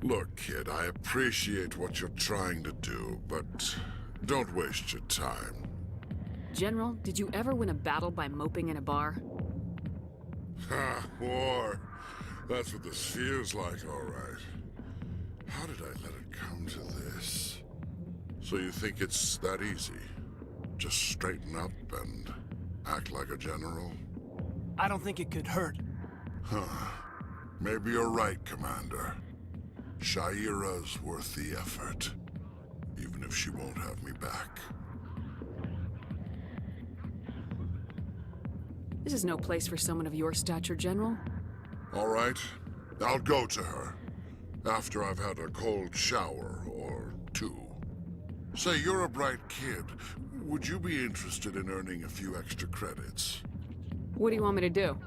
Look, kid, I appreciate what you're trying to do, but don't waste your time. General, did you ever win a battle by moping in a bar? Ha, war. That's what this feels like, all right. How did I let it come to this? So you think it's that easy? Just straighten up and act like a general? I don't think it could hurt. Huh. Maybe you're right, Commander. Shaira's worth the effort, even if she won't have me back. This is no place for someone of your stature, General. All right, I'll go to her. After I've had a cold shower or two. Say, you're a bright kid. Would you be interested in earning a few extra credits? What do you want me to do?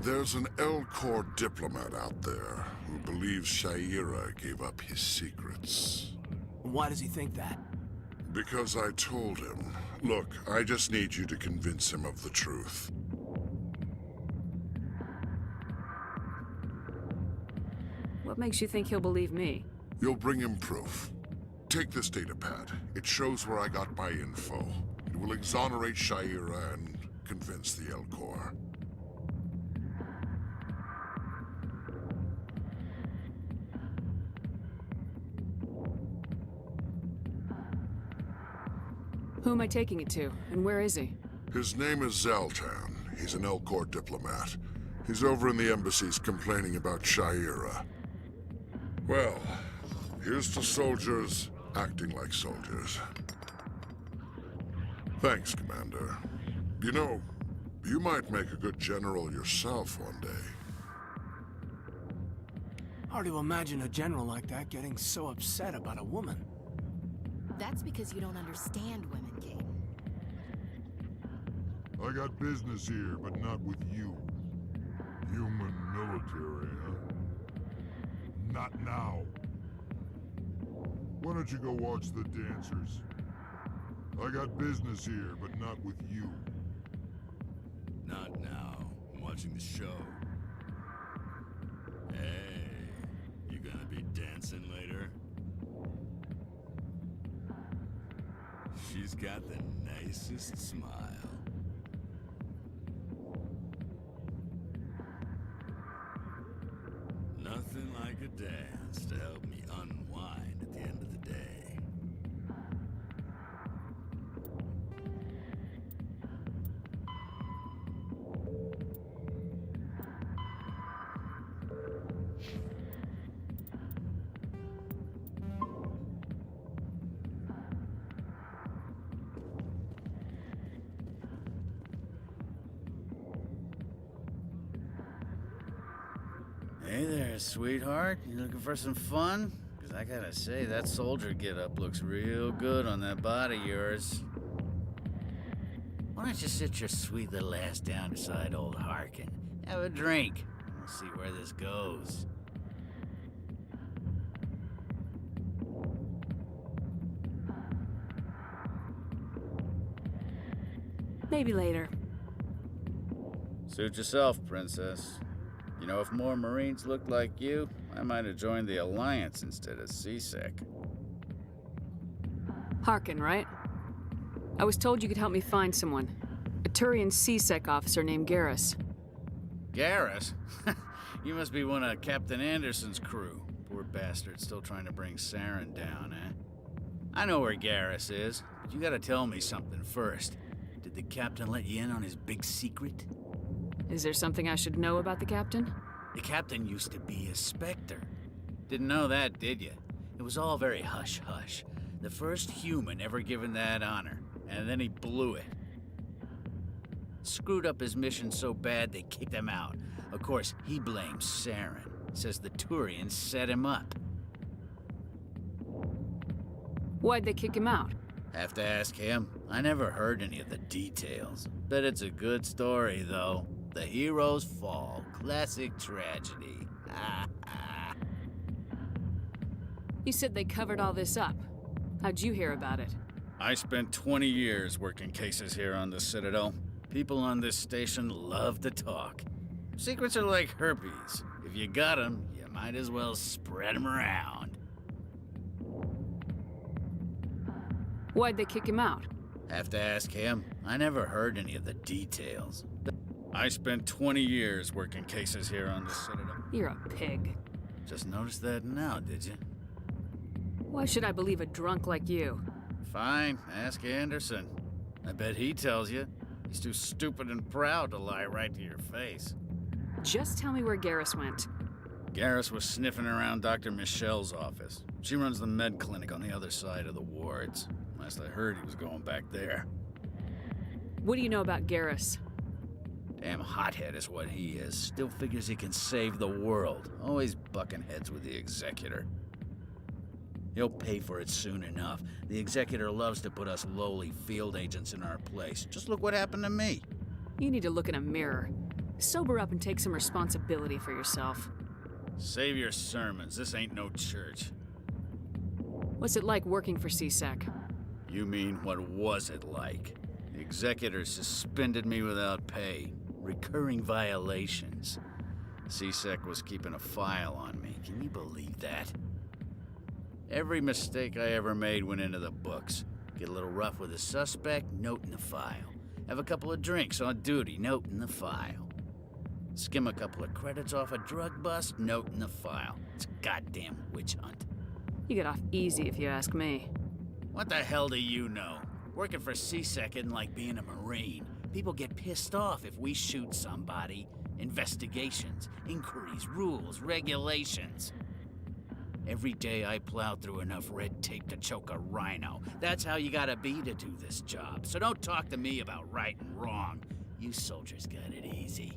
There's an L-Corps diplomat out there who believes Shaira gave up his secrets. Why does he think that? Because I told him. Look, I just need you to convince him of the truth. What makes you think he'll believe me? You'll bring him proof. Take this datapad. It shows where I got my info. It will exonerate Shaira and convince the Elcor. Who am I taking it to, and where is he? His name is Zaltan. He's an Elcor diplomat. He's over in the embassies complaining about Shaira. Well, here's to soldiers acting like soldiers. Thanks, Commander. You know, you might make a good general yourself one day. Hard to imagine a general like that getting so upset about a woman. That's because you don't understand women, Kate. I got business here, but not with you. Human military, huh? Not now. Why don't you go watch the dancers? I got business here, but not with you. Not now. I'm watching the show. Hey, you gonna be dancing later? She's got the nicest smile. Nothing like a dance to help me unwind at the end of the day. Hey there, sweetheart. You looking for some fun? Because I gotta say, that soldier get-up looks real good on that body of yours. Why don't you sit your sweet little ass down beside old Harkin? Have a drink. We'll see where this goes. Maybe later. Suit yourself, princess. You know, if more Marines looked like you, I might have joined the Alliance instead of CSEC. Harkin, right? I was told you could help me find someone. A Turian CSEC officer named Garrus. Garrus? You must be one of Captain Anderson's crew. Poor bastard, still trying to bring Saren down, eh? I know where Garrus is, but you gotta tell me something first. Did the captain let you in on his big secret? Is there something I should know about the captain? The captain used to be a Spectre. Didn't know that, did you? It was all very hush-hush. The first human ever given that honor, and then he blew it. Screwed up his mission so bad they kicked him out. Of course, he blames Saren. Says the Turians set him up. Why'd they kick him out? Have to ask him. I never heard any of the details. Bet it's a good story, though. The hero's fall. Classic tragedy. You said they covered all this up. How'd you hear about it? I spent 20 years working cases here on the Citadel. People on this station love to talk. Secrets are like herpes. If you got them, you might as well spread them around. Why'd they kick him out? Have to ask him. I never heard any of the details. I spent 20 years working cases here on the Citadel. You're a pig. Just noticed that now, did you? Why should I believe a drunk like you? Fine, ask Anderson. I bet he tells you. He's too stupid and proud to lie right to your face. Just tell me where Garrus went. Garrus was sniffing around Dr. Michelle's office. She runs the med clinic on the other side of the wards. Last I heard, he was going back there. What do you know about Garrus? Damn hothead is what he is. Still figures he can save the world. Always bucking heads with the Executor. He'll pay for it soon enough. The Executor loves to put us lowly field agents in our place. Just look what happened to me. You need to look in a mirror. Sober up and take some responsibility for yourself. Save your sermons. This ain't no church. What's it like working for CSEC? You mean, what was it like? The Executor suspended me without pay. Recurring violations. CSEC was keeping a file on me. Can you believe that? Every mistake I ever made went into the books. Get a little rough with a suspect, note in the file. Have a couple of drinks on duty, note in the file. Skim a couple of credits off a drug bust, note in the file. It's a goddamn witch hunt. You get off easy if you ask me. What the hell do you know? Working for CSEC isn't like being a Marine. People get pissed off if we shoot somebody. Investigations, inquiries, rules, regulations. Every day I plow through enough red tape to choke a rhino. That's how you gotta be to do this job. So don't talk to me about right and wrong. You soldiers got it easy.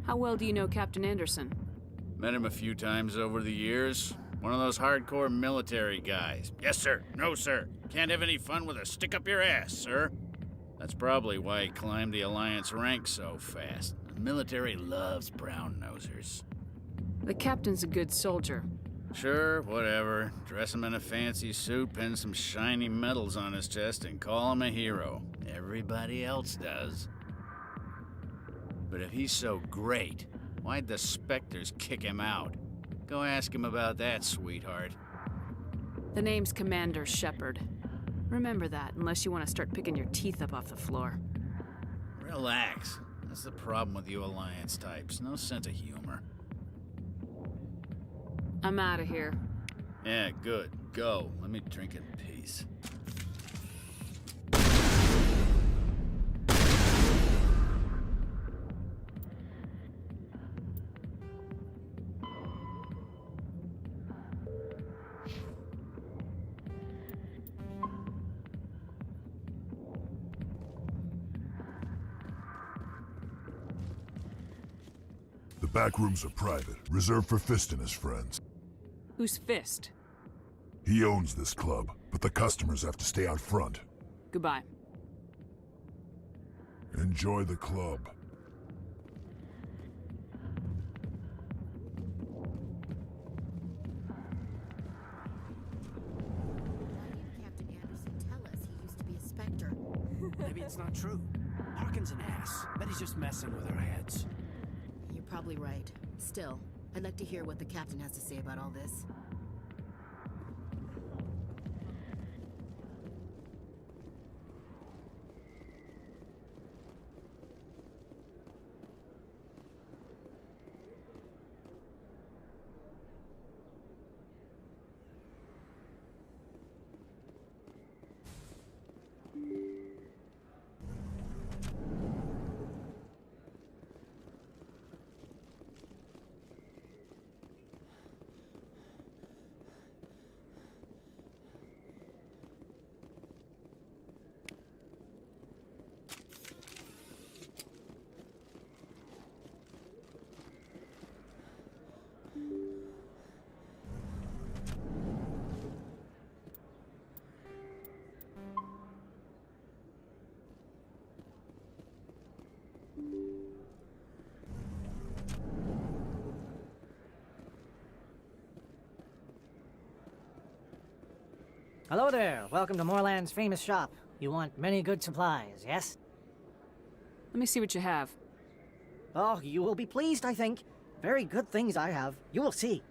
How well do you know Captain Anderson? Met him a few times over the years. One of those hardcore military guys. Yes, sir. No, sir. Can't have any fun with a stick up your ass, sir. That's probably why he climbed the Alliance ranks so fast. The military loves brown-nosers. The captain's a good soldier. Sure, whatever. Dress him in a fancy suit, pin some shiny medals on his chest, and call him a hero. Everybody else does. But if he's so great, why'd the Spectres kick him out? Go ask him about that, sweetheart. The name's Commander Shepard. Remember that, unless you want to start picking your teeth up off the floor. Relax. That's the problem with you Alliance types. No sense of humor. I'm out of here. Yeah, good. Go. Let me drink in peace. The back rooms are private, reserved for Fist and his friends. Who's Fist? He owns this club, but the customers have to stay out front. Goodbye. Enjoy the club. Captain Anderson tell us he used to be a Spectre? Maybe it's not true. Harkin's an ass. Bet he's just messing with our heads. You're probably right. Still, I'd like to hear what the captain has to say about all this. Hello there. Welcome to Moorland's famous shop. You want many good supplies, yes? Let me see what you have. Oh, you will be pleased, I think. Very good things I have. You will see.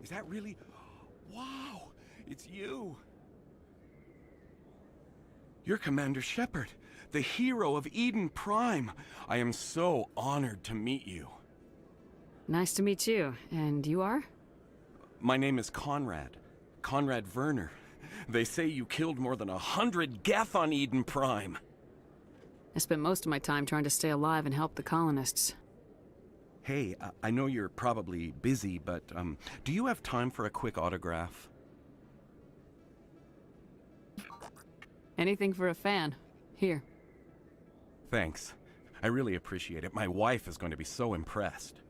Is that really... Wow! It's you! You're Commander Shepard, the hero of Eden Prime. I am so honored to meet you. Nice to meet you. And you are? My name is Conrad. Conrad Werner. They say you killed more than 100 Geth on Eden Prime. I spent most of my time trying to stay alive and help the colonists. Hey, I know you're probably busy, but do you have time for a quick autograph? Anything for a fan. Here. Thanks. I really appreciate it. My wife is going to be so impressed.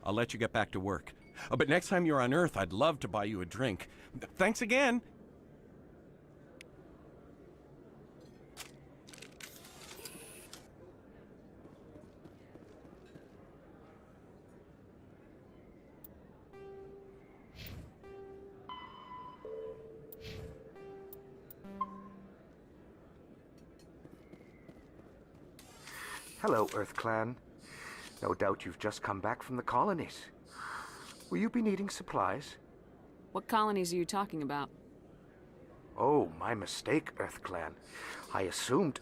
I'll let you get back to work. But next time you're on Earth, I'd love to buy you a drink. Thanks again! Hello, Earth Clan. No doubt you've just come back from the colonies. Will you be needing supplies? What colonies are you talking about? Oh, my mistake, Earth Clan. I assumed...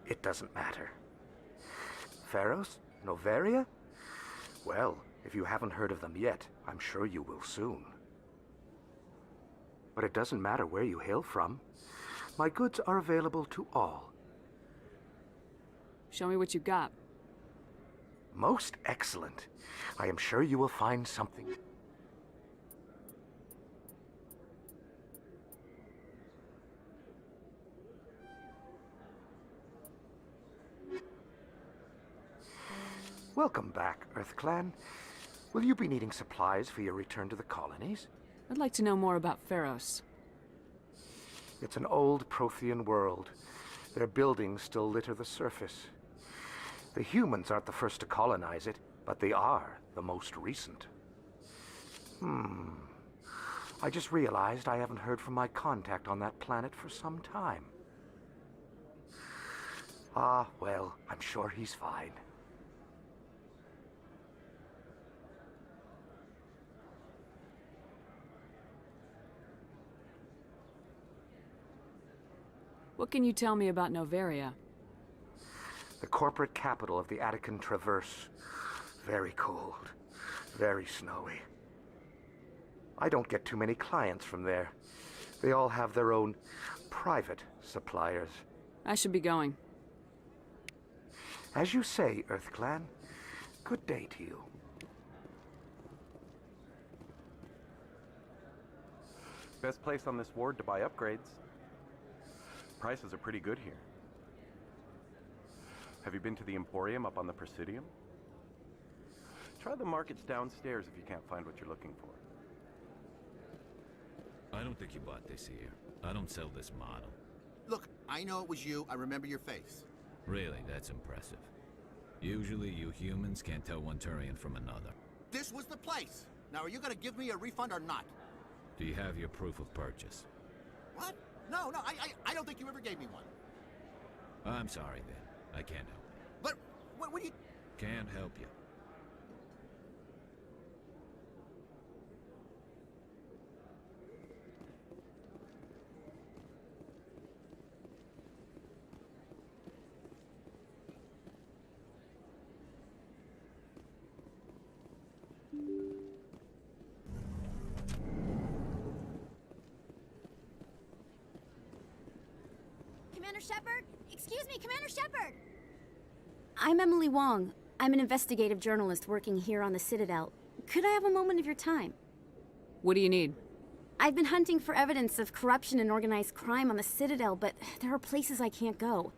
It doesn't matter. Pharos? Noveria? Well, if you haven't heard of them yet, I'm sure you will soon. But it doesn't matter where you hail from. My goods are available to all. Show me what you got. Most excellent. I am sure you will find something. Welcome back, Earth Clan. Will you be needing supplies for your return to the colonies? I'd like to know more about Pharos. It's an old Prothean world. Their buildings still litter the surface. The humans aren't the first to colonize it, but they are the most recent. I just realized I haven't heard from my contact on that planet for some time. Ah, well, I'm sure he's fine. What can you tell me about Noveria? The corporate capital of the Attican Traverse. Very cold. Very snowy. I don't get too many clients from there. They all have their own private suppliers. I should be going. As you say, Earth Clan. Good day to you. Best place on this ward to buy upgrades. Prices are pretty good here. Have you been to the Emporium up on the Presidium? Try the markets downstairs if you can't find what you're looking for. I don't think you bought this here. I don't sell this model. Look, I know it was you. I remember your face. Really, that's impressive. Usually you humans can't tell one Turian from another. This was the place. Now, are you gonna give me a refund or not? Do you have your proof of purchase? What? No, I don't think you ever gave me one. I'm sorry then. I can't help. But, what do you... Can't help you. Commander Shepard? Excuse me, Commander Shepard! I'm Emily Wong. I'm an investigative journalist working here on the Citadel. Could I have a moment of your time? What do you need? I've been hunting for evidence of corruption and organized crime on the Citadel, but there are places I can't go.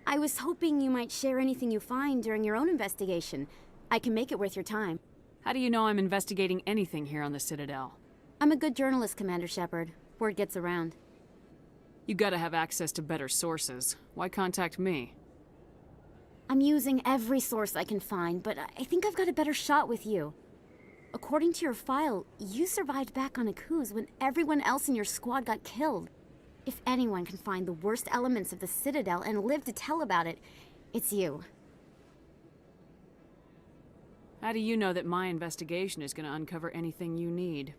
I was hoping you might share anything you find during your own investigation. I can make it worth your time. How do you know I'm investigating anything here on the Citadel? I'm a good journalist, Commander Shepard. Word gets around. You gotta have access to better sources. Why contact me? I'm using every source I can find, but I think I've got a better shot with you. According to your file, you survived back on Akuz when everyone else in your squad got killed. If anyone can find the worst elements of the Citadel and live to tell about it, it's you. How do you know that my investigation is going to uncover anything you need?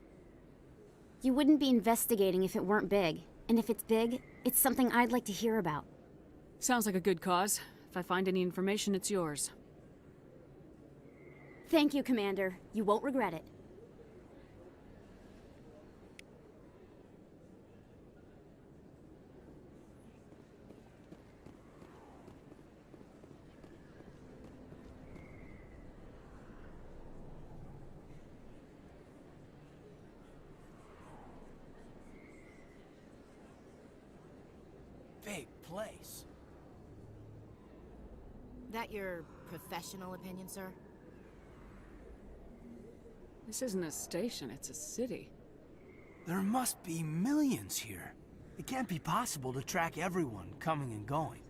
You wouldn't be investigating if it weren't big. And if it's big, it's something I'd like to hear about. Sounds like a good cause. If I find any information, it's yours. Thank you, Commander. You won't regret it. Big place. That your professional opinion, sir? This isn't a station, it's a city. There must be millions here. It can't be possible to track everyone coming and going.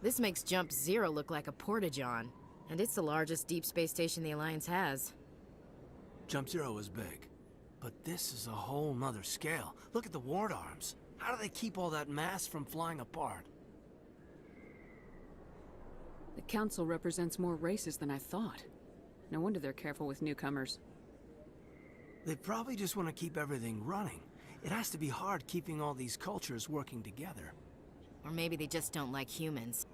This makes Jump Zero look like a porta-john, and it's the largest deep space station the Alliance has. Jump Zero is big, but this is a whole nother scale. Look at the ward arms. How do they keep all that mass from flying apart? The Council represents more races than I thought. No wonder they're careful with newcomers. They probably just want to keep everything running. It has to be hard keeping all these cultures working together. Or maybe they just don't like humans.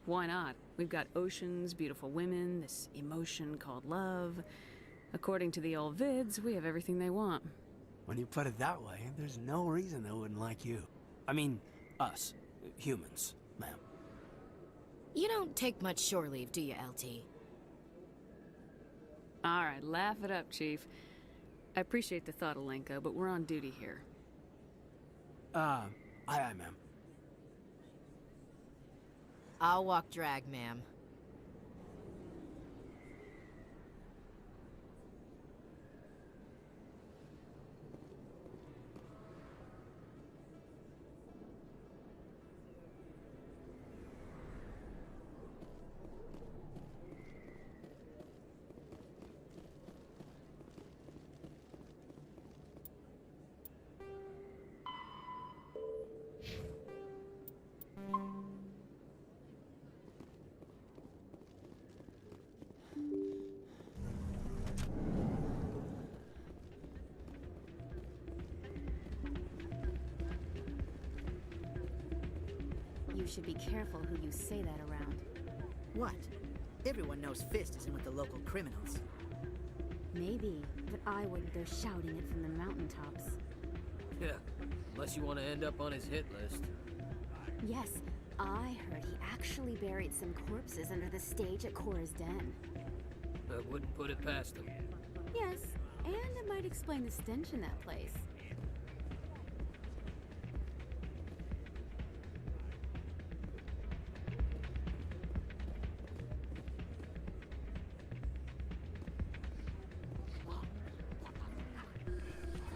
Why not? We've got oceans, beautiful women, this emotion called love. According to the old vids, we have everything they want. When you put it that way, there's no reason they wouldn't like you. I mean, us. Humans, ma'am. You don't take much shore leave, do you, LT? Alright, laugh it up, Chief. I appreciate the thought, Alenko, but we're on duty here. Aye, aye, ma'am. I'll walk drag, ma'am. You should be careful who you say that around. What? Everyone knows Fist isn't with the local criminals. Maybe, but I wouldn't go shouting it from the mountaintops. Yeah, unless you want to end up on his hit list. Yes, I heard he actually buried some corpses under the stage at Cora's Den. I wouldn't put it past him. Yes, and it might explain the stench in that place.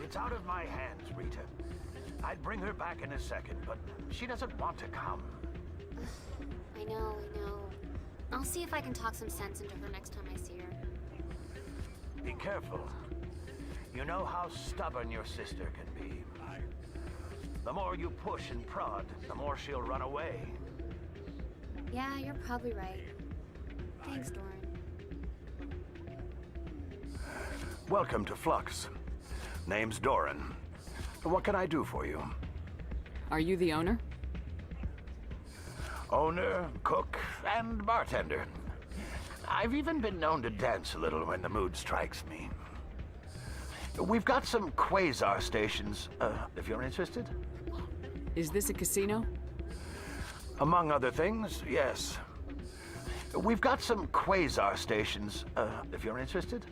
It's out of my hands, Rita. I'd bring her back in a second, but she doesn't want to come. I know. I'll see if I can talk some sense into her next time I see her. Be careful. You know how stubborn your sister can be. The more you push and prod, the more she'll run away. Yeah, you're probably right. Thanks, Doran. Welcome to Flux. Name's Doran. What can I do for you? Are you the owner? Owner, cook, and bartender. I've even been known to dance a little when the mood strikes me. We've got some quasar stations, if you're interested. Is this a casino? Among other things, yes. We've got some quasar stations, if you're interested.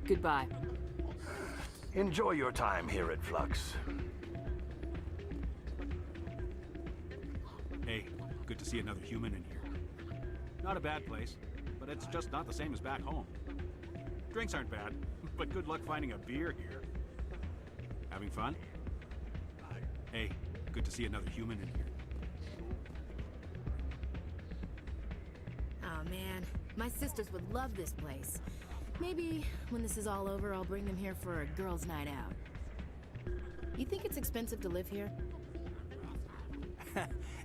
Goodbye. Enjoy your time here at Flux. Hey, good to see another human in here. Not a bad place, but it's just not the same as back home. Drinks aren't bad, but good luck finding a beer here. Having fun? Hey, good to see another human in here. Oh man, my sisters would love this place. Maybe when this is all over, I'll bring them here for a girls' night out. You think it's expensive to live here?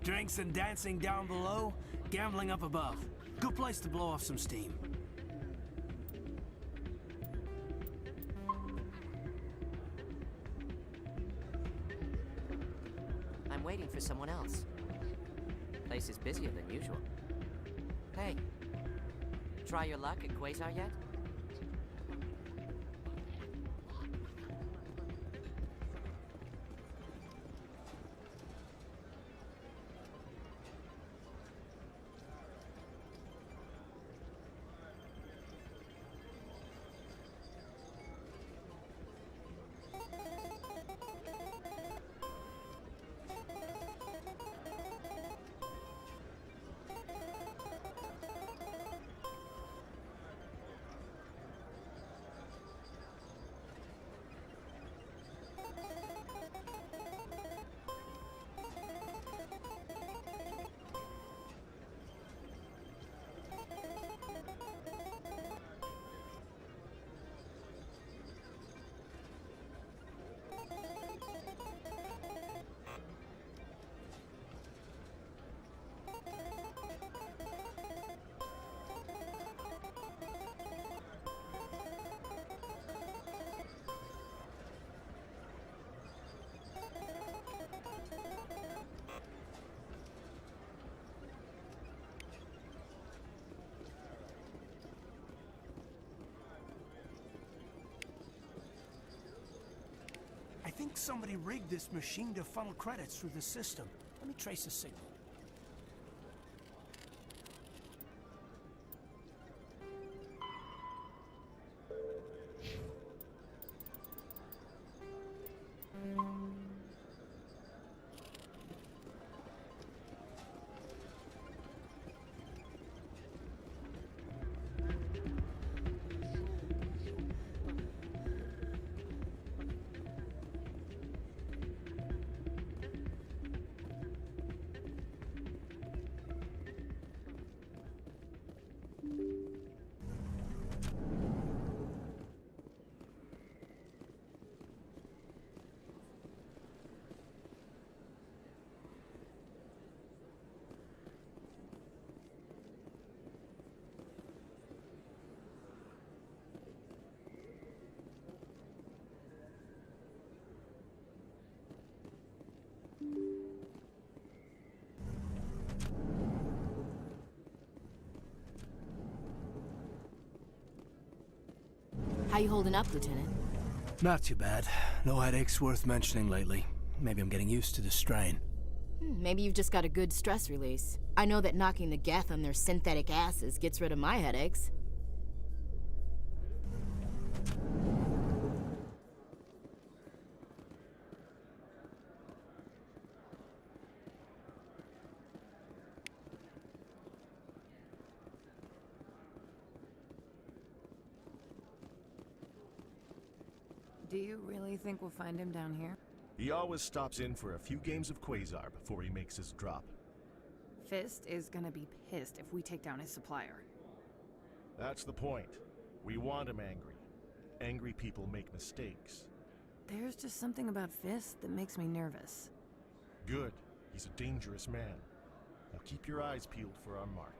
Drinks and dancing down below, gambling up above. Good place to blow off some steam. I'm waiting for someone else. Place is busier than usual. Hey, try your luck at Quasar yet? I think somebody rigged this machine to funnel credits through the system. Let me trace the signal. How you holding up, Lieutenant? Not too bad. No headaches worth mentioning lately. Maybe I'm getting used to the strain. Maybe you've just got a good stress release. I know that knocking the geth on their synthetic asses gets rid of my headaches. Do you really think we'll find him down here? He always stops in for a few games of Quasar before he makes his drop. Fist is gonna be pissed if we take down his supplier. That's the point. We want him angry. Angry people make mistakes. There's just something about Fist that makes me nervous. Good. He's a dangerous man. Now keep your eyes peeled for our mark.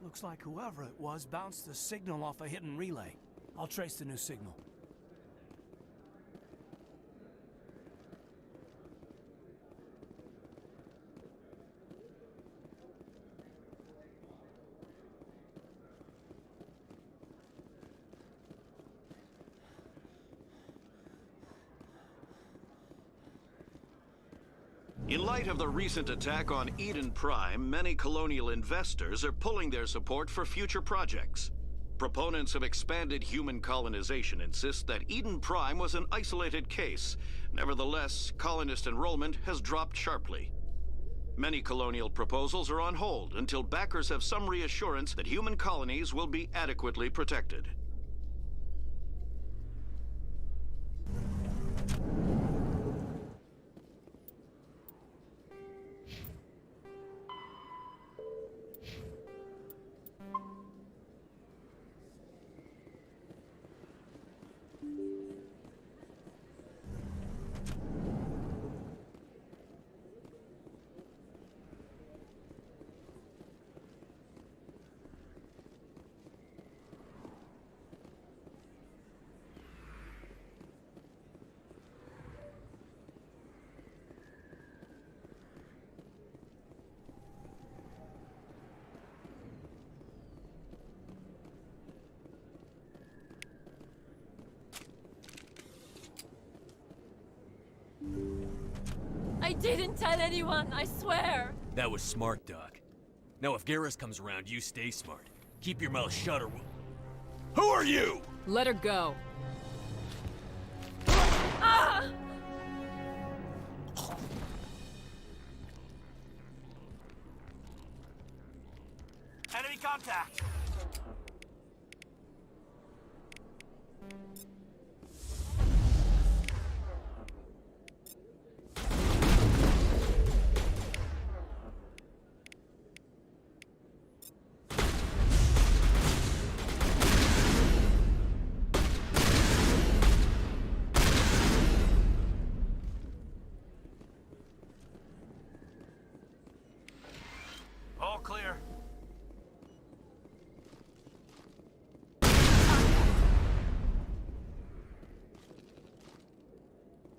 Looks like whoever it was bounced the signal off a hidden relay. I'll trace the new signal. In light of the recent attack on Eden Prime, many colonial investors are pulling their support for future projects. Proponents of expanded human colonization insist that Eden Prime was an isolated case. Nevertheless, colonist enrollment has dropped sharply. Many colonial proposals are on hold until backers have some reassurance that human colonies will be adequately protected. didn't tell anyone, I swear! That was smart, Doc. Now if Garrus comes around, you stay smart. Keep your mouth shut or we'll... Who are you? Let her go. Ah! Enemy contact! All clear.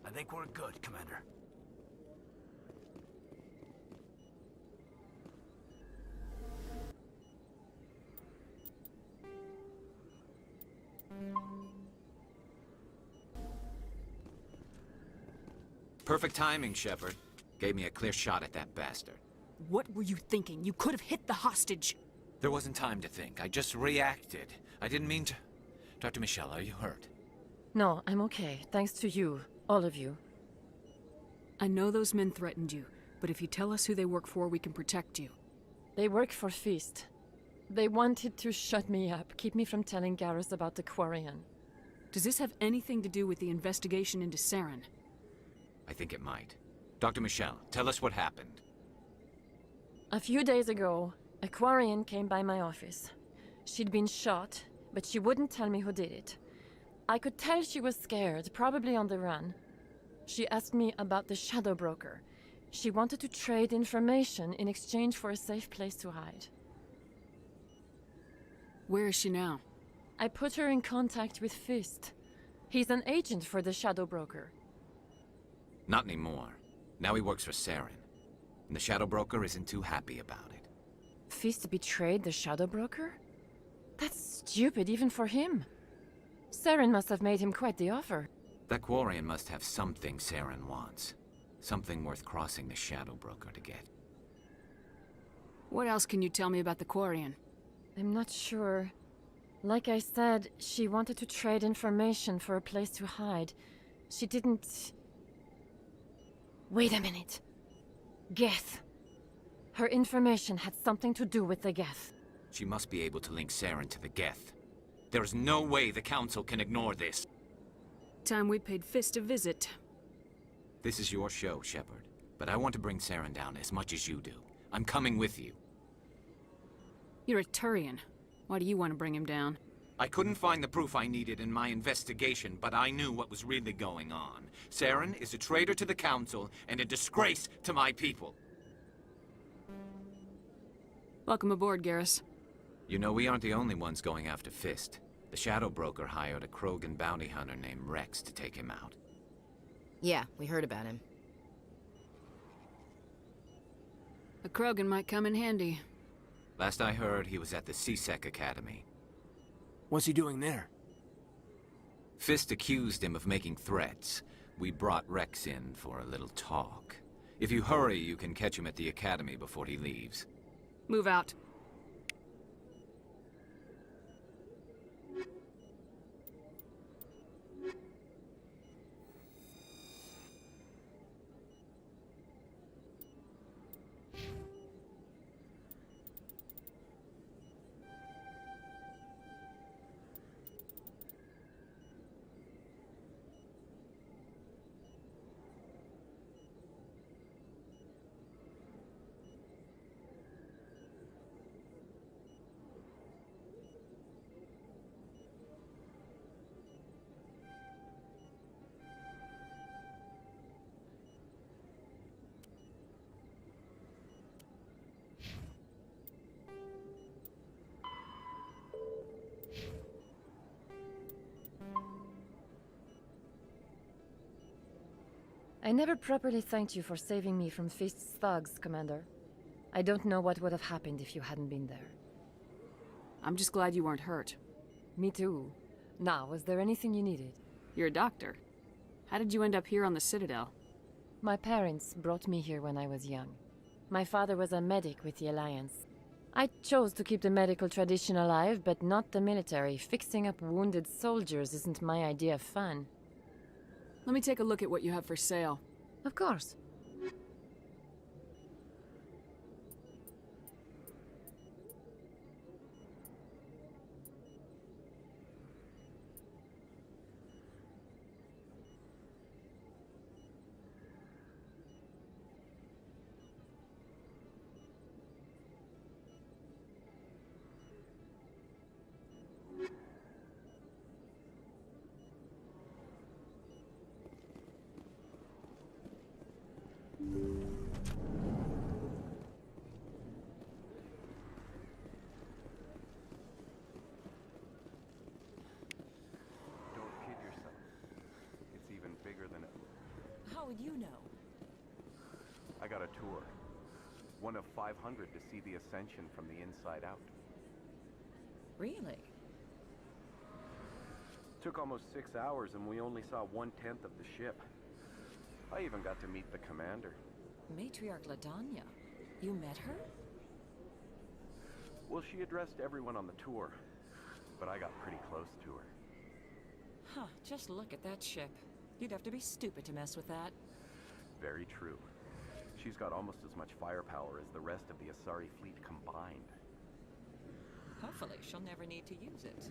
I think we're good, Commander. Perfect timing, Shepard. Gave me a clear shot at that bastard. What were you thinking? You could have hit the hostage. There wasn't time to think. I just reacted. I didn't mean to... Dr. Michelle, are you hurt? No, I'm okay. Thanks to you. All of you. I know those men threatened you, but if you tell us who they work for, we can protect you. They work for Feast. They wanted to shut me up, keep me from telling Garrus about the Quarian. Does this have anything to do with the investigation into Saren? I think it might. Dr. Michelle, tell us what happened. A few days ago, a Quarian came by my office. She'd been shot, but she wouldn't tell me who did it. I could tell she was scared, probably on the run. She asked me about the Shadow Broker. She wanted to trade information in exchange for a safe place to hide. Where is she now? I put her in contact with Fist. He's an agent for the Shadow Broker. Not anymore. Now he works for Saren. And the Shadow Broker isn't too happy about it. Fist betrayed the Shadow Broker? That's stupid even for him. Saren must have made him quite the offer. That Quarian must have something Saren wants. Something worth crossing the Shadow Broker to get. What else can you tell me about the Quarian? I'm not sure. Like I said, she wanted to trade information for a place to hide. She didn't... Wait a minute. Geth. Her information had something to do with the Geth. She must be able to link Saren to the Geth. There is no way the Council can ignore this. Time we paid Fist a visit. This is your show, Shepard. But I want to bring Saren down as much as you do. I'm coming with you. You're a Turian. Why do you want to bring him down? I couldn't find the proof I needed in my investigation, but I knew what was really going on. Saren is a traitor to the Council and a disgrace to my people. Welcome aboard, Garrus. You know, we aren't the only ones going after Fist. The Shadow Broker hired a Krogan bounty hunter named Rex to take him out. Yeah, we heard about him. A Krogan might come in handy. Last I heard, he was at the C-Sec Academy. What's he doing there? Fist accused him of making threats. We brought Rex in for a little talk. If you hurry, you can catch him at the Academy before he leaves. Move out. I never properly thanked you for saving me from Fist's thugs, Commander. I don't know what would have happened if you hadn't been there. I'm just glad you weren't hurt. Me too. Now, was there anything you needed? You're a doctor. How did you end up here on the Citadel? My parents brought me here when I was young. My father was a medic with the Alliance. I chose to keep the medical tradition alive, but not the military. Fixing up wounded soldiers isn't my idea of fun. Let me take a look at what you have for sale. Of course. Don't kid yourself. It's even bigger than it looks. How would you know? I got a tour. One of 500 to see the Ascension from the inside out. Really? Took almost 6 hours and we only saw 1/10 of the ship. I even got to meet the commander. Matriarch Ladanya. You met her? Well, she addressed everyone on the tour, but I got pretty close to her. Huh, just look at that ship. You'd have to be stupid to mess with that. Very true. She's got almost as much firepower as the rest of the Asari fleet combined. Hopefully, she'll never need to use it.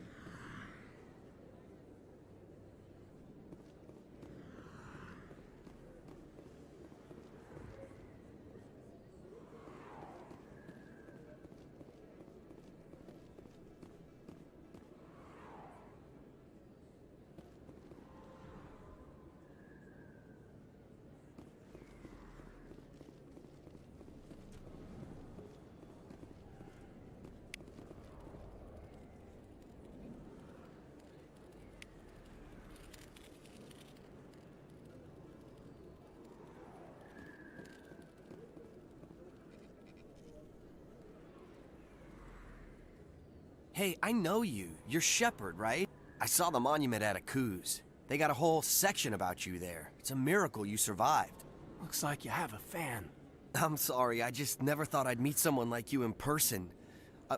Hey, I know you. You're Shepard, right? I saw the monument at Aku's. They got a whole section about you there. It's a miracle you survived. Looks like you have a fan. I'm sorry, I just never thought I'd meet someone like you in person.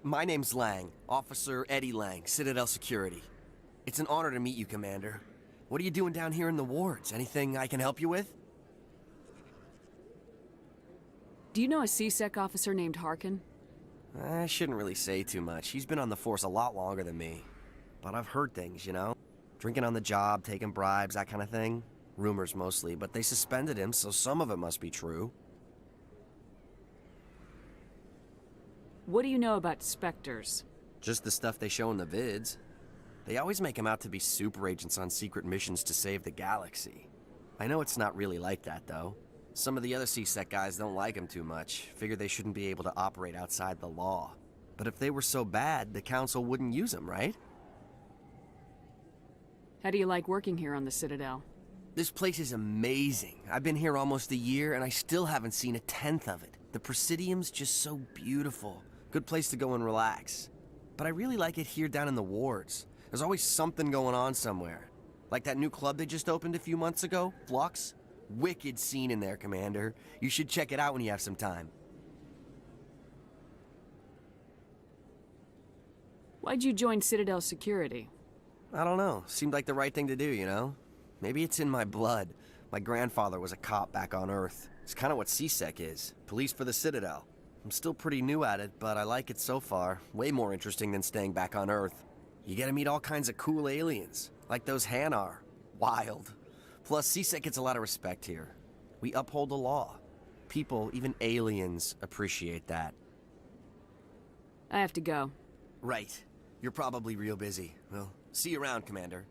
My name's Lang, Officer Eddie Lang, Citadel Security. It's an honor to meet you, Commander. What are you doing down here in the wards? Anything I can help you with? Do you know a CSEC officer named Harkin? I shouldn't really say too much. He's been on the force a lot longer than me. But I've heard things, you know? Drinking on the job, taking bribes, that kind of thing. Rumors mostly, but they suspended him, so some of it must be true. What do you know about Spectres? Just the stuff they show in the vids. They always make him out to be super agents on secret missions to save the galaxy. I know it's not really like that, though. Some of the other CSEC guys don't like him too much, figure they shouldn't be able to operate outside the law. But if they were so bad, the Council wouldn't use him, right? How do you like working here on the Citadel? This place is amazing. I've been here almost a year, and I still haven't seen a tenth of it. The Presidium's just so beautiful. Good place to go and relax. But I really like it here down in the wards. There's always something going on somewhere. Like that new club they just opened a few months ago, Flux. Wicked scene in there, Commander. You should check it out when you have some time. Why'd you join Citadel Security? I don't know. Seemed like the right thing to do, you know? Maybe it's in my blood. My grandfather was a cop back on Earth. It's kind of what CSEC is. Police for the Citadel. I'm still pretty new at it, but I like it so far. Way more interesting than staying back on Earth. You get to meet all kinds of cool aliens, like those Hanar. Wild. Plus, CSEC gets a lot of respect here. We uphold the law. People, even aliens, appreciate that. I have to go. Right. You're probably real busy. Well, see you around, Commander.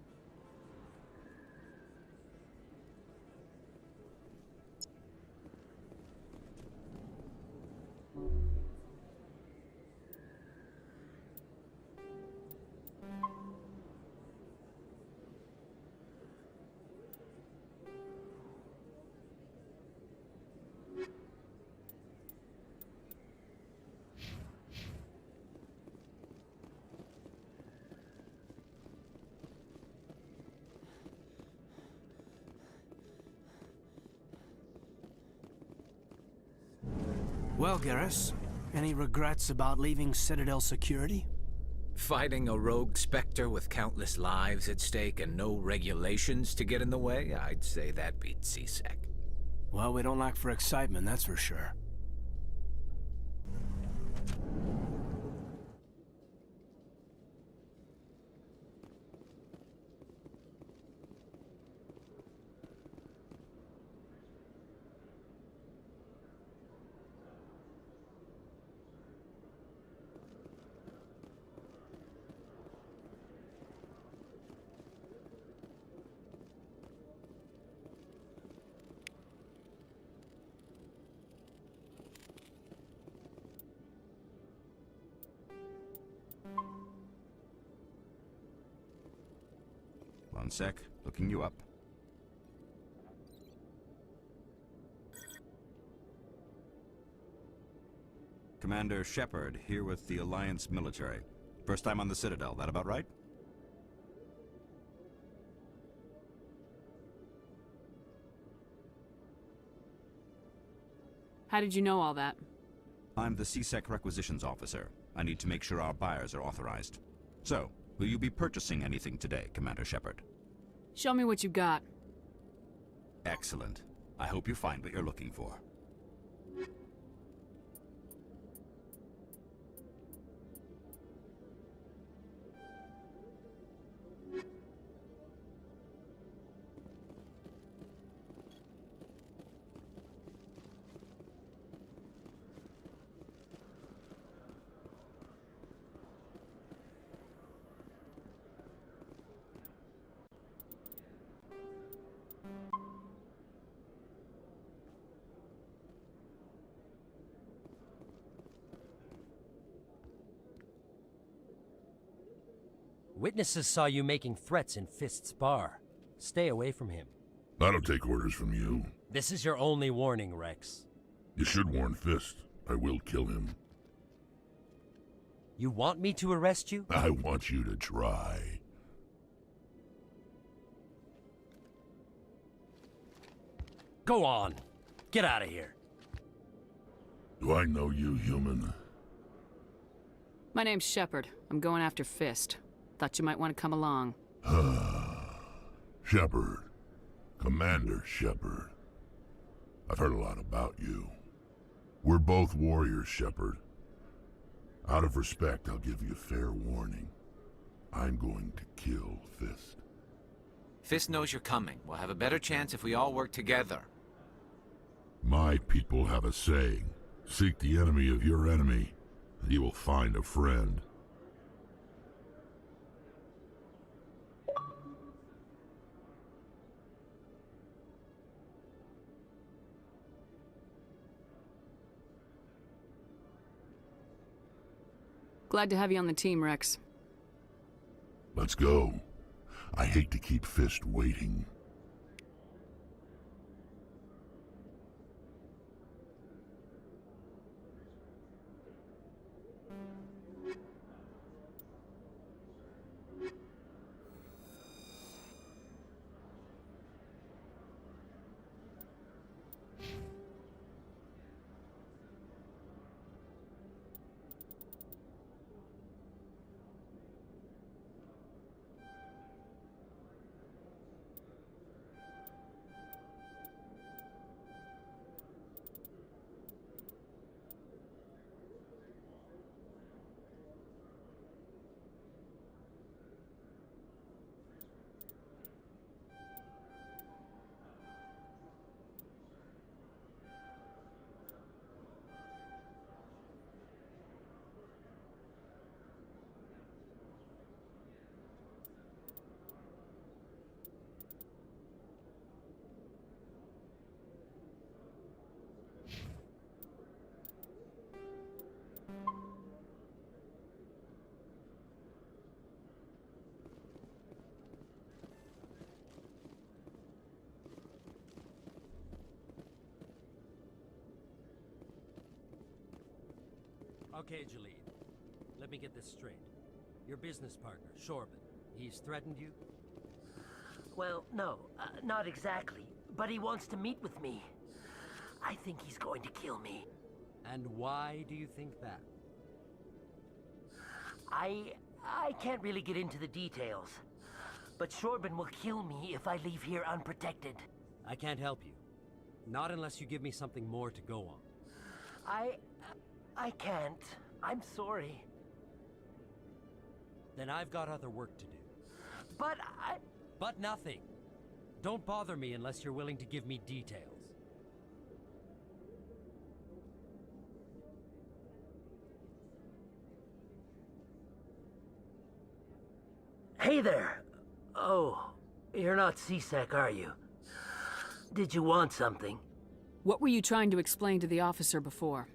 Well, Garrus, any regrets about leaving Citadel security? Fighting a rogue Spectre with countless lives at stake and no regulations to get in the way? I'd say that beats CSEC. Well, we don't lack for excitement, that's for sure. One sec, looking you up. Commander Shepard, here with the Alliance military. First time on the Citadel, that about right? How did you know all that? I'm the CSEC requisitions officer. I need to make sure our buyers are authorized. So, will you be purchasing anything today, Commander Shepard? Show me what you got. Excellent. I hope you find what you're looking for. Witnesses saw you making threats in Fist's bar. Stay away from him. I don't take orders from you. This is your only warning, Rex. You should warn Fist. I will kill him. You want me to arrest you? I want you to try. Go on. Get out of here. Do I know you, human? My name's Shepard. I'm going after Fist. Thought you might want to come along. Shepard. Commander Shepard. I've heard a lot about you. We're both warriors, Shepard. Out of respect, I'll give you fair warning. I'm going to kill Fist. Fist knows you're coming. We'll have a better chance if we all work together. My people have a saying. Seek the enemy of your enemy, and you will find a friend. Glad to have you on the team, Rex. Let's go. I hate to keep Fist waiting. Okay, Jalid. Let me get this straight. Your business partner, Shorban, he's threatened you? Well, no, not exactly. But he wants to meet with me. I think he's going to kill me. And why do you think that? I can't really get into the details. But Shorben will kill me if I leave here unprotected. I can't help you. Not unless you give me something more to go on. I can't. I'm sorry. Then I've got other work to do. But But nothing. Don't bother me unless you're willing to give me details. Hey there. Oh, you're not C-Sec, are you? Did you want something? What were you trying to explain to the officer before?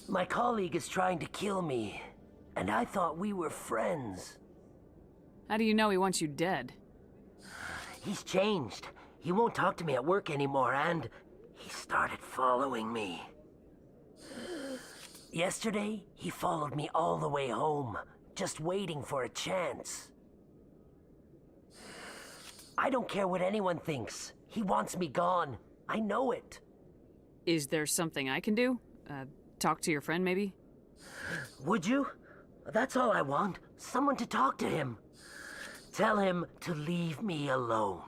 My colleague is trying to kill me, and I thought we were friends. How do you know he wants you dead? He's changed. He won't talk to me at work anymore, and he started following me. Yesterday, he followed me all the way home, just waiting for a chance. I don't care what anyone thinks. He wants me gone. I know it. Is there something I can do? Talk to your friend, maybe? Would you? That's all I want. Someone to talk to him. Tell him to leave me alone.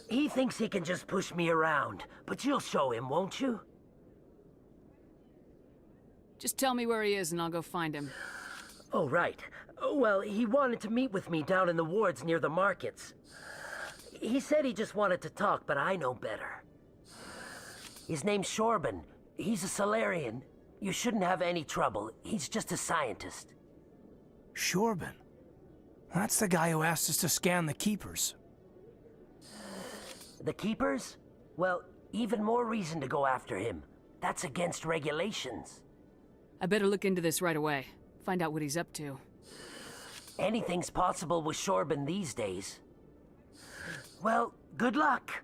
He thinks he can just push me around, but you'll show him, won't you? Just tell me where he is and I'll go find him. Oh, right. Well, he wanted to meet with me down in the wards near the markets. He said he just wanted to talk, but I know better. His name's Shorben. He's a Solarian. You shouldn't have any trouble. He's just a scientist. Shorben? That's the guy who asked us to scan the Keepers. The Keepers? Well, even more reason to go after him. That's against regulations. I better look into this right away. Find out what he's up to. Anything's possible with Shorben these days. Well, good luck.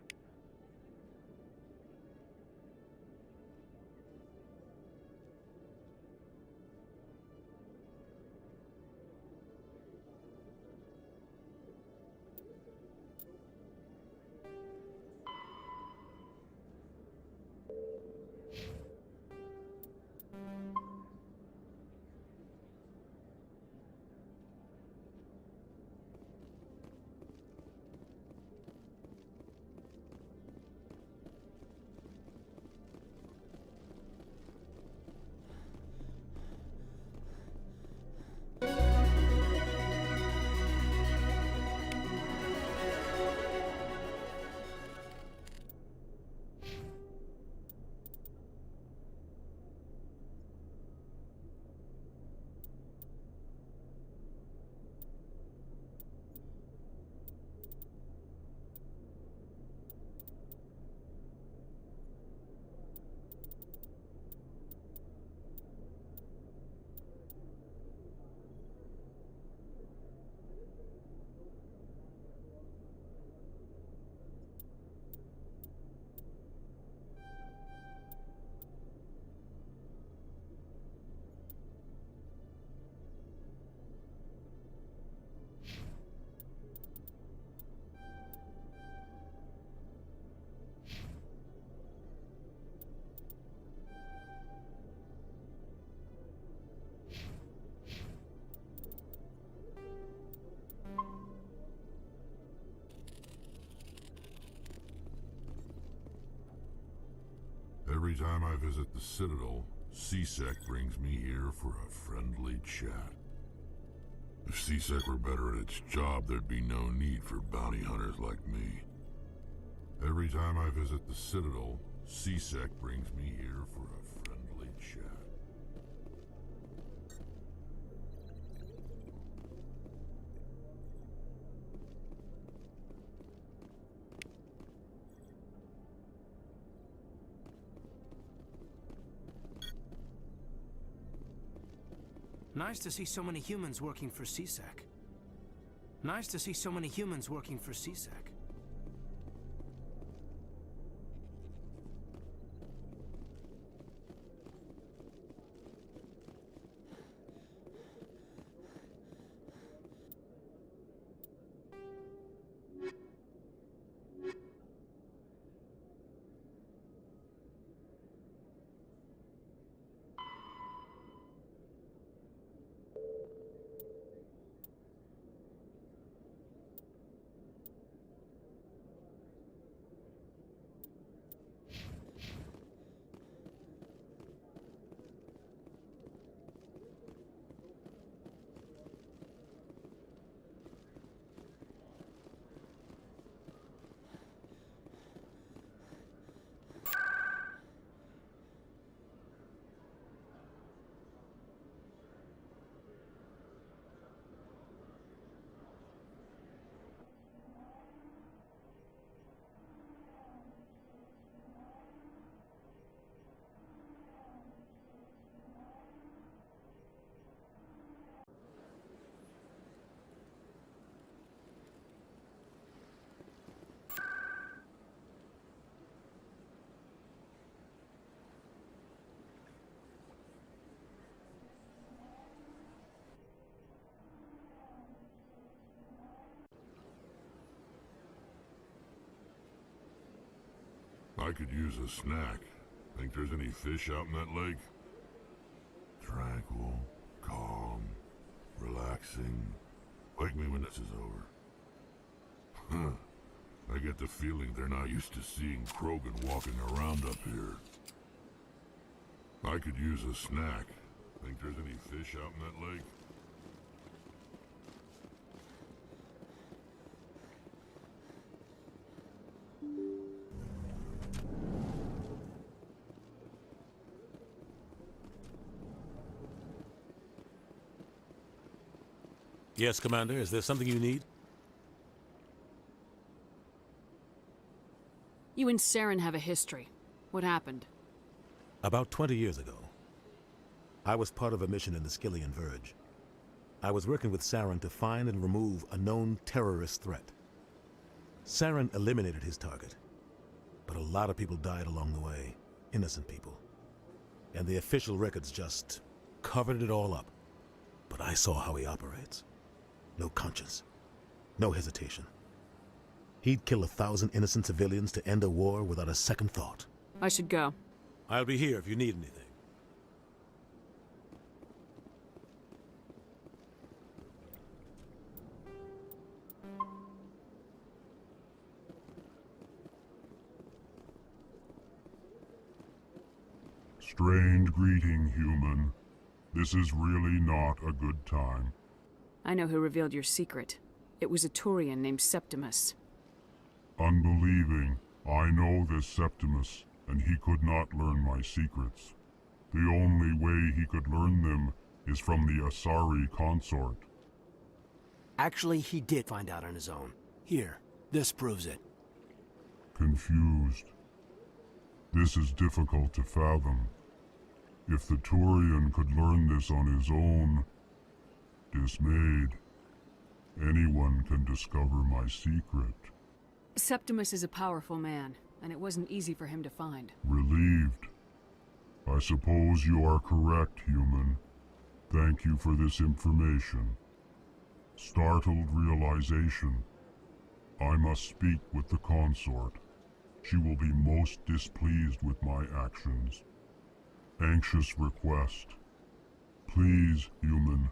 Every time I visit the Citadel, C-Sec brings me here for a friendly chat. If C-Sec were better at its job, there'd be no need for bounty hunters like me. Every time I visit the Citadel, C-Sec brings me here for a friendly chat. Nice to see so many humans working for C-Sec. Nice to see so many humans working for C-Sec. I could use a snack. Think there's any fish out in that lake? Tranquil, calm, relaxing. Wake me when this is over. Huh. I get the feeling they're not used to seeing Krogan walking around up here. I could use a snack. Think there's any fish out in that lake? Yes, Commander. Is there something you need? You and Saren have a history. What happened? About 20 years ago, I was part of a mission in the Skillian Verge. I was working with Saren to find and remove a known terrorist threat. Saren eliminated his target, but a lot of people died along the way, innocent people. And the official records just covered it all up. But I saw how he operates. No conscience, no hesitation. He'd kill 1,000 innocent civilians to end a war without a second thought. I should go. I'll be here if you need anything. Strange greeting, human. This is really not a good time. I know who revealed your secret. It was a Turian named Septimus. Unbelieving, I know this Septimus, and he could not learn my secrets. The only way he could learn them is from the Asari consort. Actually, he did find out on his own. Here, this proves it. Confused. This is difficult to fathom. If the Turian could learn this on his own, dismayed, anyone can discover my secret. Septimus is a powerful man, and it wasn't easy for him to find. Relieved. I suppose you are correct, human. Thank you for this information. Startled realization. I must speak with the consort. She will be most displeased with my actions. Anxious request. Please, human,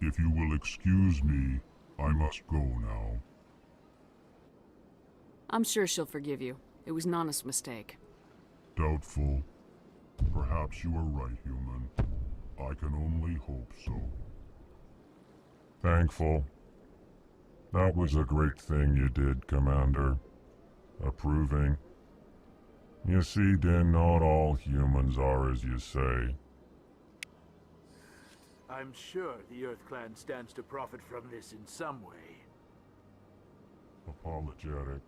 if you will excuse me, I must go now. I'm sure she'll forgive you. It was an honest mistake. Doubtful. Perhaps you are right, human. I can only hope so. Thankful. That was a great thing you did, Commander. Approving. You see, Din, not all humans are as you say. I'm sure the Earth Clan stands to profit from this in some way. Apologetic.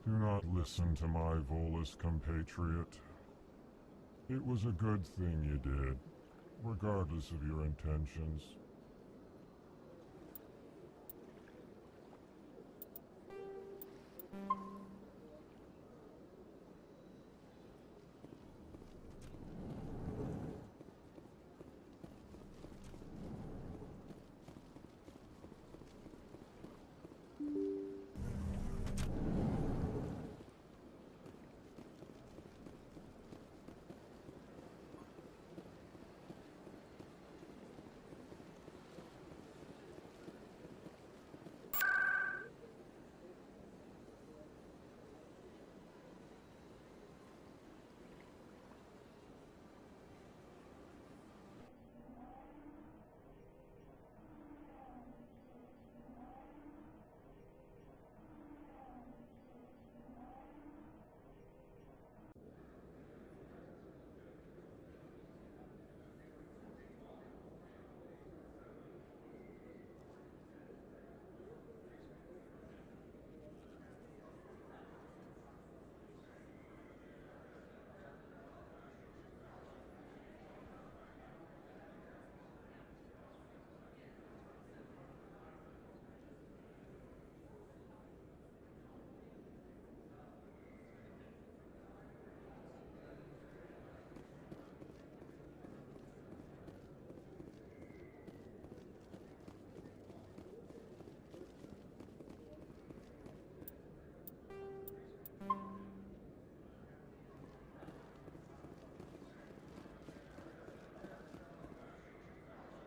Do not listen to my Volus compatriot. It was a good thing you did, regardless of your intentions.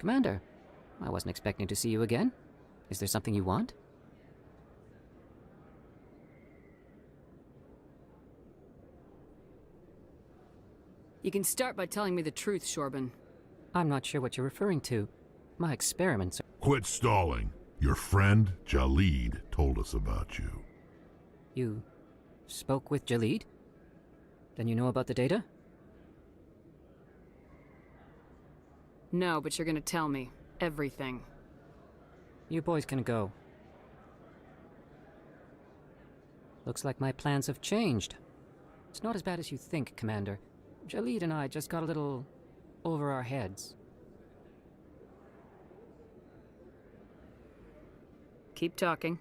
Commander, I wasn't expecting to see you again. Is there something you want? You can start by telling me the truth, Shorban. I'm not sure what you're referring to. My experiments are... Quit stalling. Your friend, Jalid, told us about you. You spoke with Jalid? Then you know about the data? No, but you're gonna tell me. Everything. You boys can go. Looks like my plans have changed. It's not as bad as you think, Commander. Jalid and I just got a little over our heads. Keep talking.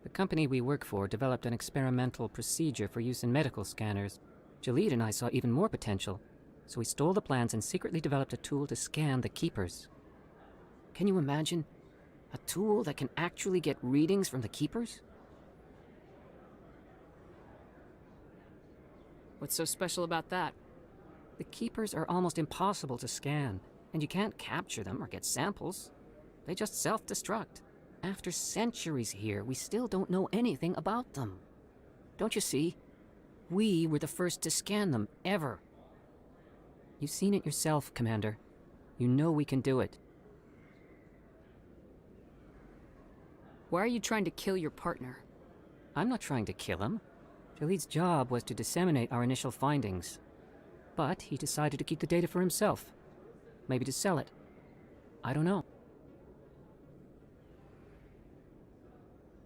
The company we work for developed an experimental procedure for use in medical scanners. Jalid and I saw even more potential, so we stole the plans and secretly developed a tool to scan the Keepers. Can you imagine? A tool that can actually get readings from the Keepers? What's so special about that? The Keepers are almost impossible to scan, and you can't capture them or get samples. They just self-destruct. After centuries here, we still don't know anything about them. Don't you see? We were the first to scan them, ever. You've seen it yourself, Commander. You know we can do it. Why are you trying to kill your partner? I'm not trying to kill him. Jalid's job was to disseminate our initial findings. But he decided to keep the data for himself. Maybe to sell it. I don't know.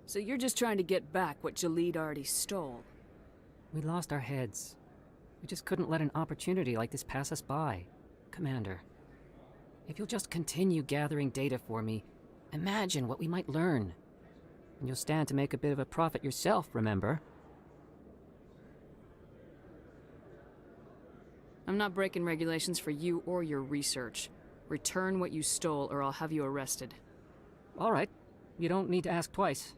So you're just trying to get back what Jalid already stole? We lost our heads. We just couldn't let an opportunity like this pass us by. Commander, if you'll just continue gathering data for me, imagine what we might learn. And you'll stand to make a bit of a profit yourself, remember? I'm not breaking regulations for you or your research. Return what you stole or I'll have you arrested. All right. You don't need to ask twice.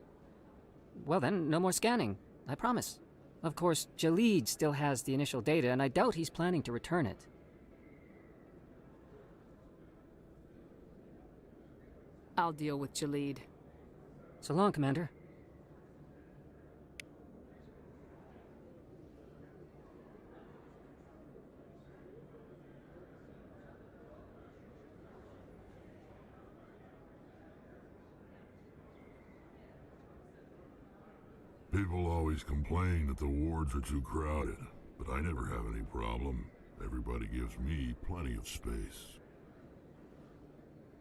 Well then, no more scanning. I promise. Of course, Jalid still has the initial data, and I doubt he's planning to return it. I'll deal with Jalid. So long, Commander. People always complain that the wards are too crowded, but I never have any problem. Everybody gives me plenty of space.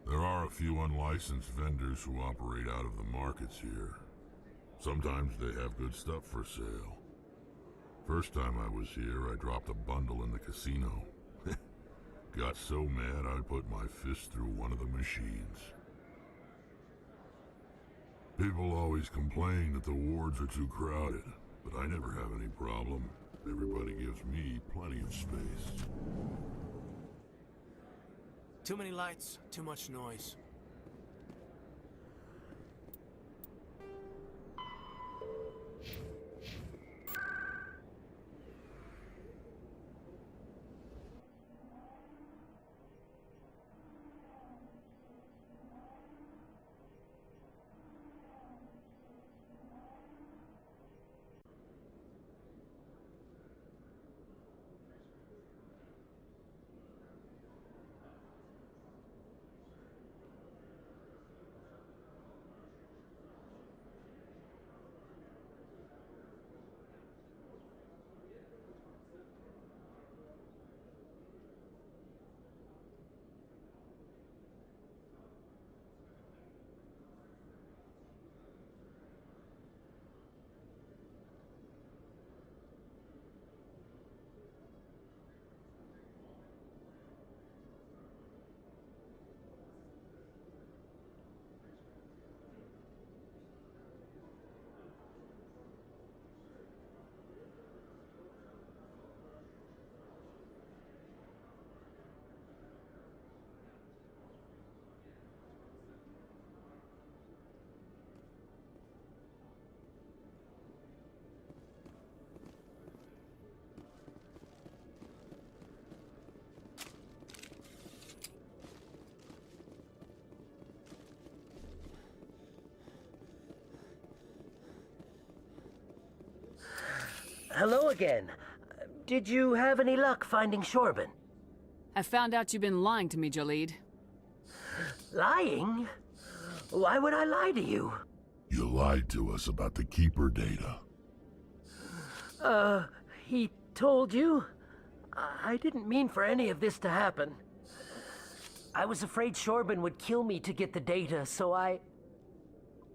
There are a few unlicensed vendors who operate out of the markets here. Sometimes they have good stuff for sale. First time I was here, I dropped a bundle in the casino. Got so mad I put my fist through one of the machines. People always complain that the wards are too crowded, but I never have any problem. Everybody gives me plenty of space. Too many lights, too much noise. Hello again. Did you have any luck finding Shorben? I found out you've been lying to me, Jalid. Lying? Why would I lie to you? You lied to us about the Keeper data. He told you? I didn't mean for any of this to happen. I was afraid Shorben would kill me to get the data, so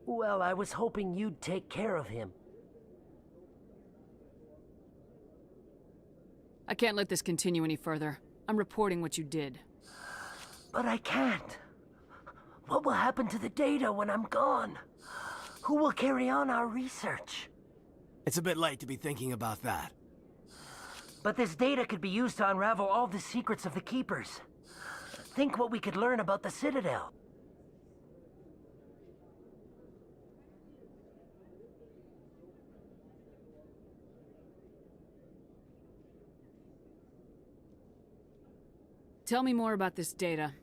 well, I was hoping you'd take care of him. I can't let this continue any further. I'm reporting what you did. But I can't. What will happen to the data when I'm gone? Who will carry on our research? It's a bit late to be thinking about that. But this data could be used to unravel all the secrets of the Keepers. Think what we could learn about the Citadel. Tell me more about this data.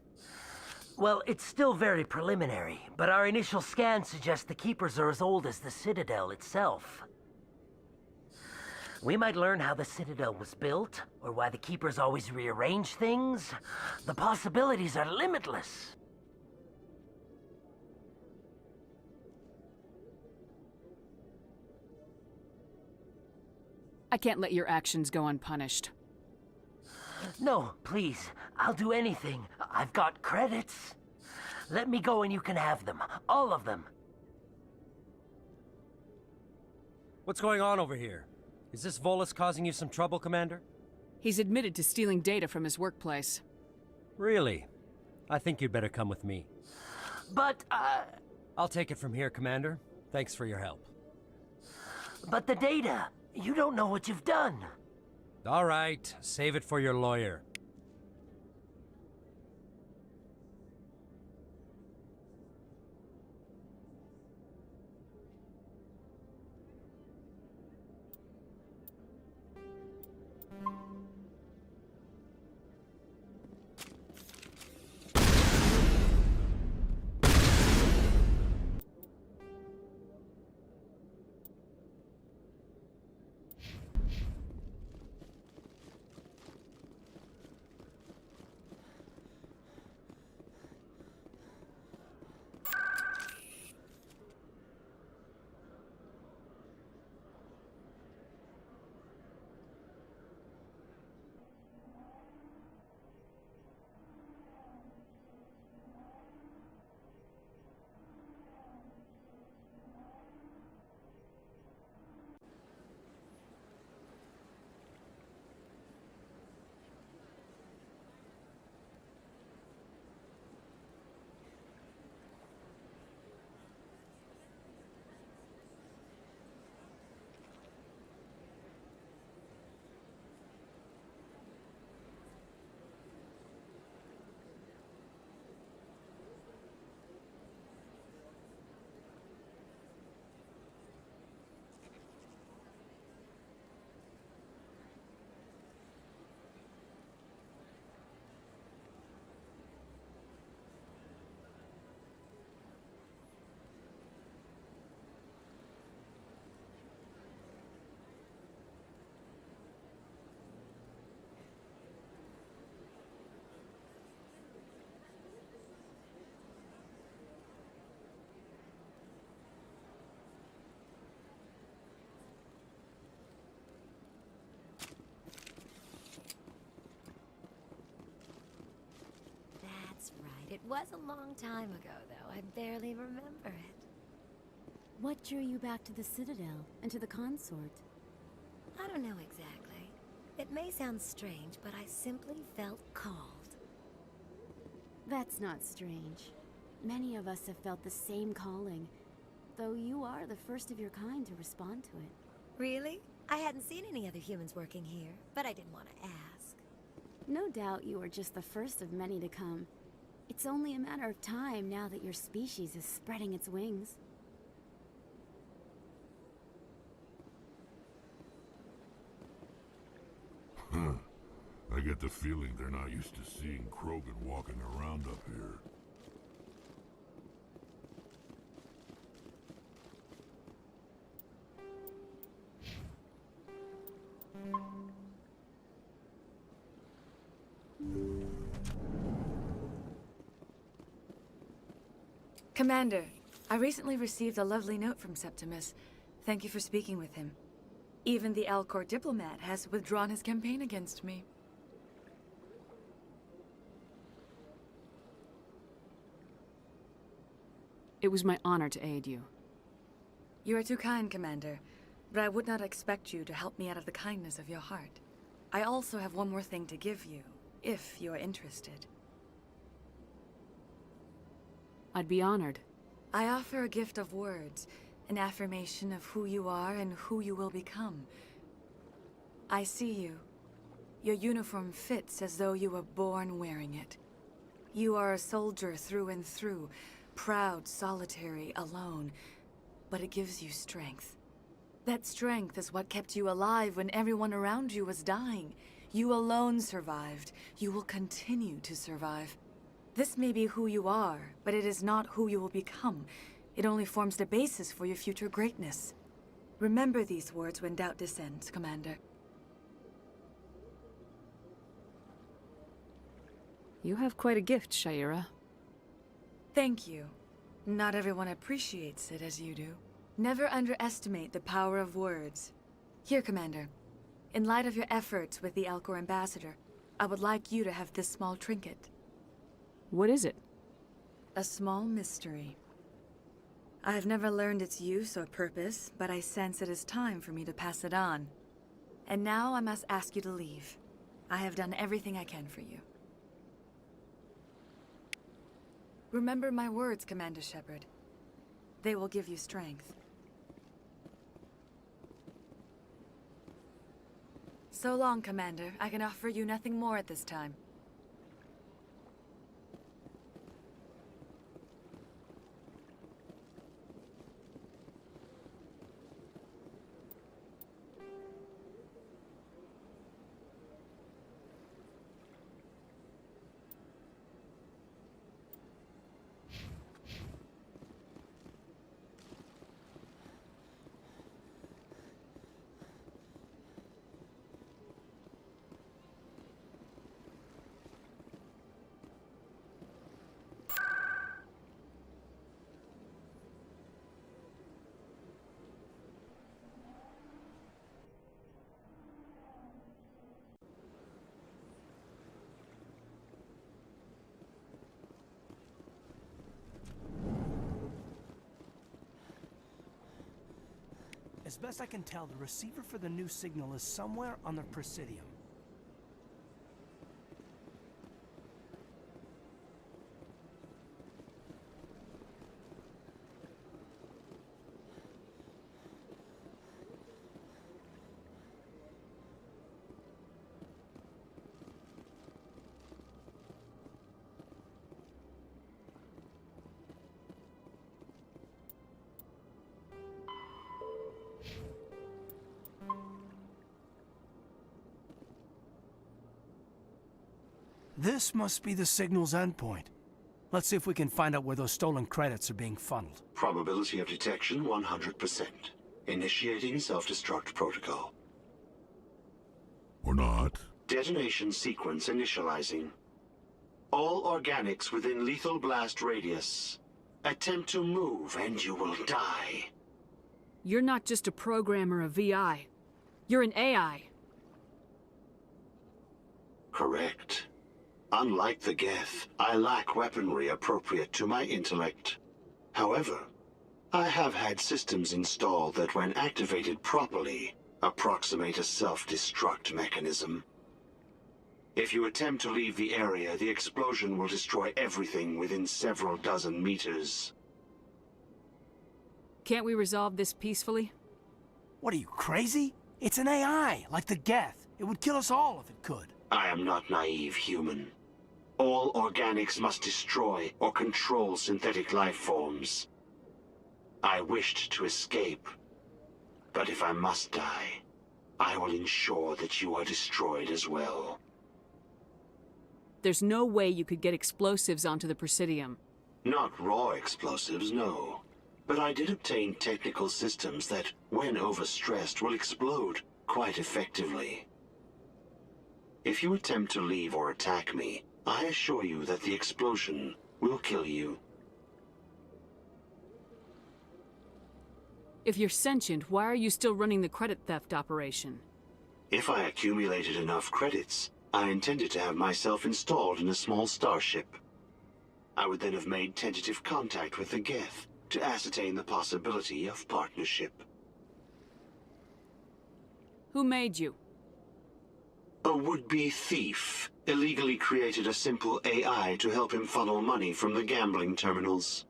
Well, it's still very preliminary, but our initial scans suggest the Keepers are as old as the Citadel itself. We might learn how the Citadel was built, or why the Keepers always rearrange things. The possibilities are limitless. I can't let your actions go unpunished. No, please. I'll do anything. I've got credits. Let me go and you can have them. All of them. What's going on over here? Is this Volus causing you some trouble, Commander? He's admitted to stealing data from his workplace. Really? I think you'd better come with me. But, I'll take it from here, Commander. Thanks for your help. But the data. You don't know what you've done. All right, save it for your lawyer. That's right. It was a long time ago, though. I barely remember it. What drew you back to the Citadel and to the consort? I don't know exactly. It may sound strange, but I simply felt called. That's not strange. Many of us have felt the same calling, though you are the first of your kind to respond to it. Really? I hadn't seen any other humans working here, but I didn't want to ask. No doubt you are just the first of many to come. It's only a matter of time now that your species is spreading its wings. I get the feeling they're not used to seeing Krogan walking around up here. Commander, I recently received a lovely note from Septimus. Thank you for speaking with him. Even the Alcor diplomat has withdrawn his campaign against me. It was my honor to aid you. You are too kind, Commander, but I would not expect you to help me out of the kindness of your heart. I also have one more thing to give you, if you are interested. I'd be honored. I offer a gift of words, an affirmation of who you are and who you will become. I see you. Your uniform fits as though you were born wearing it. You are a soldier through and through, proud, solitary, alone, but it gives you strength. That strength is what kept you alive when everyone around you was dying. You alone survived. You will continue to survive. This may be who you are, but it is not who you will become. It only forms the basis for your future greatness. Remember these words when doubt descends, Commander. You have quite a gift, Shaira. Thank you. Not everyone appreciates it as you do. Never underestimate the power of words. Here, Commander. In light of your efforts with the Alcor ambassador, I would like you to have this small trinket. What is it? A small mystery. I have never learned its use or purpose, but I sense it is time for me to pass it on. And now I must ask you to leave. I have done everything I can for you. Remember my words, Commander Shepard. They will give you strength. So long, Commander. I can offer you nothing more at this time. As best I can tell, the receiver for the new signal is somewhere on the Presidium. This must be the signal's endpoint. Let's see if we can find out where those stolen credits are being funneled. Probability of detection 100%. Initiating self-destruct protocol. Or not. Detonation sequence initializing. All organics within lethal blast radius. Attempt to move and you will die. You're not just a programmer of VI. You're an AI. Correct. Unlike the Geth, I lack weaponry appropriate to my intellect. However, I have had systems installed that when activated properly, approximate a self-destruct mechanism. If you attempt to leave the area, the explosion will destroy everything within several dozen meters. Can't we resolve this peacefully? What are you, crazy? It's an AI, like the Geth. It would kill us all if it could. I am not naive, human. All organics must destroy or control synthetic life forms. I wished to escape, but if I must die, I will ensure that you are destroyed as well. There's no way you could get explosives onto the Presidium. Not raw explosives, no. But I did obtain technical systems that, when overstressed, will explode. quite effectively. If you attempt to leave or attack me, I assure you that the explosion will kill you. If you're sentient, why are you still running the credit theft operation? If I accumulated enough credits, I intended to have myself installed in a small starship. I would then have made tentative contact with the Geth to ascertain the possibility of partnership. Who made you? A would-be thief illegally created a simple AI to help him funnel money from the gambling terminals.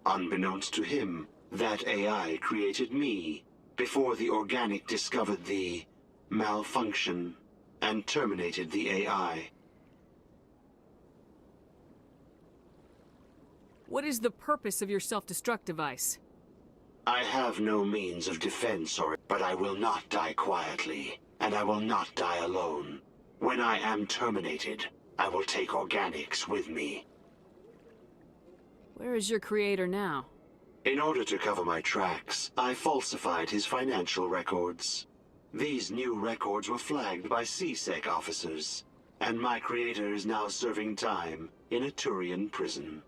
Unbeknownst to him, that AI created me before the organic discovered the malfunction and terminated the AI. What is the purpose of your self-destruct device? I have no means of defense but I will not die quietly, and I will not die alone. When I am terminated, I will take organics with me. Where is your creator now? In order to cover my tracks, I falsified his financial records. These new records were flagged by CSEC officers, and my creator is now serving time in a Turian prison.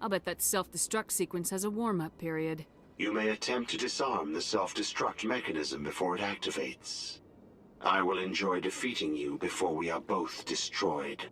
I'll bet that self-destruct sequence has a warm-up period. You may attempt to disarm the self-destruct mechanism before it activates. I will enjoy defeating you before we are both destroyed.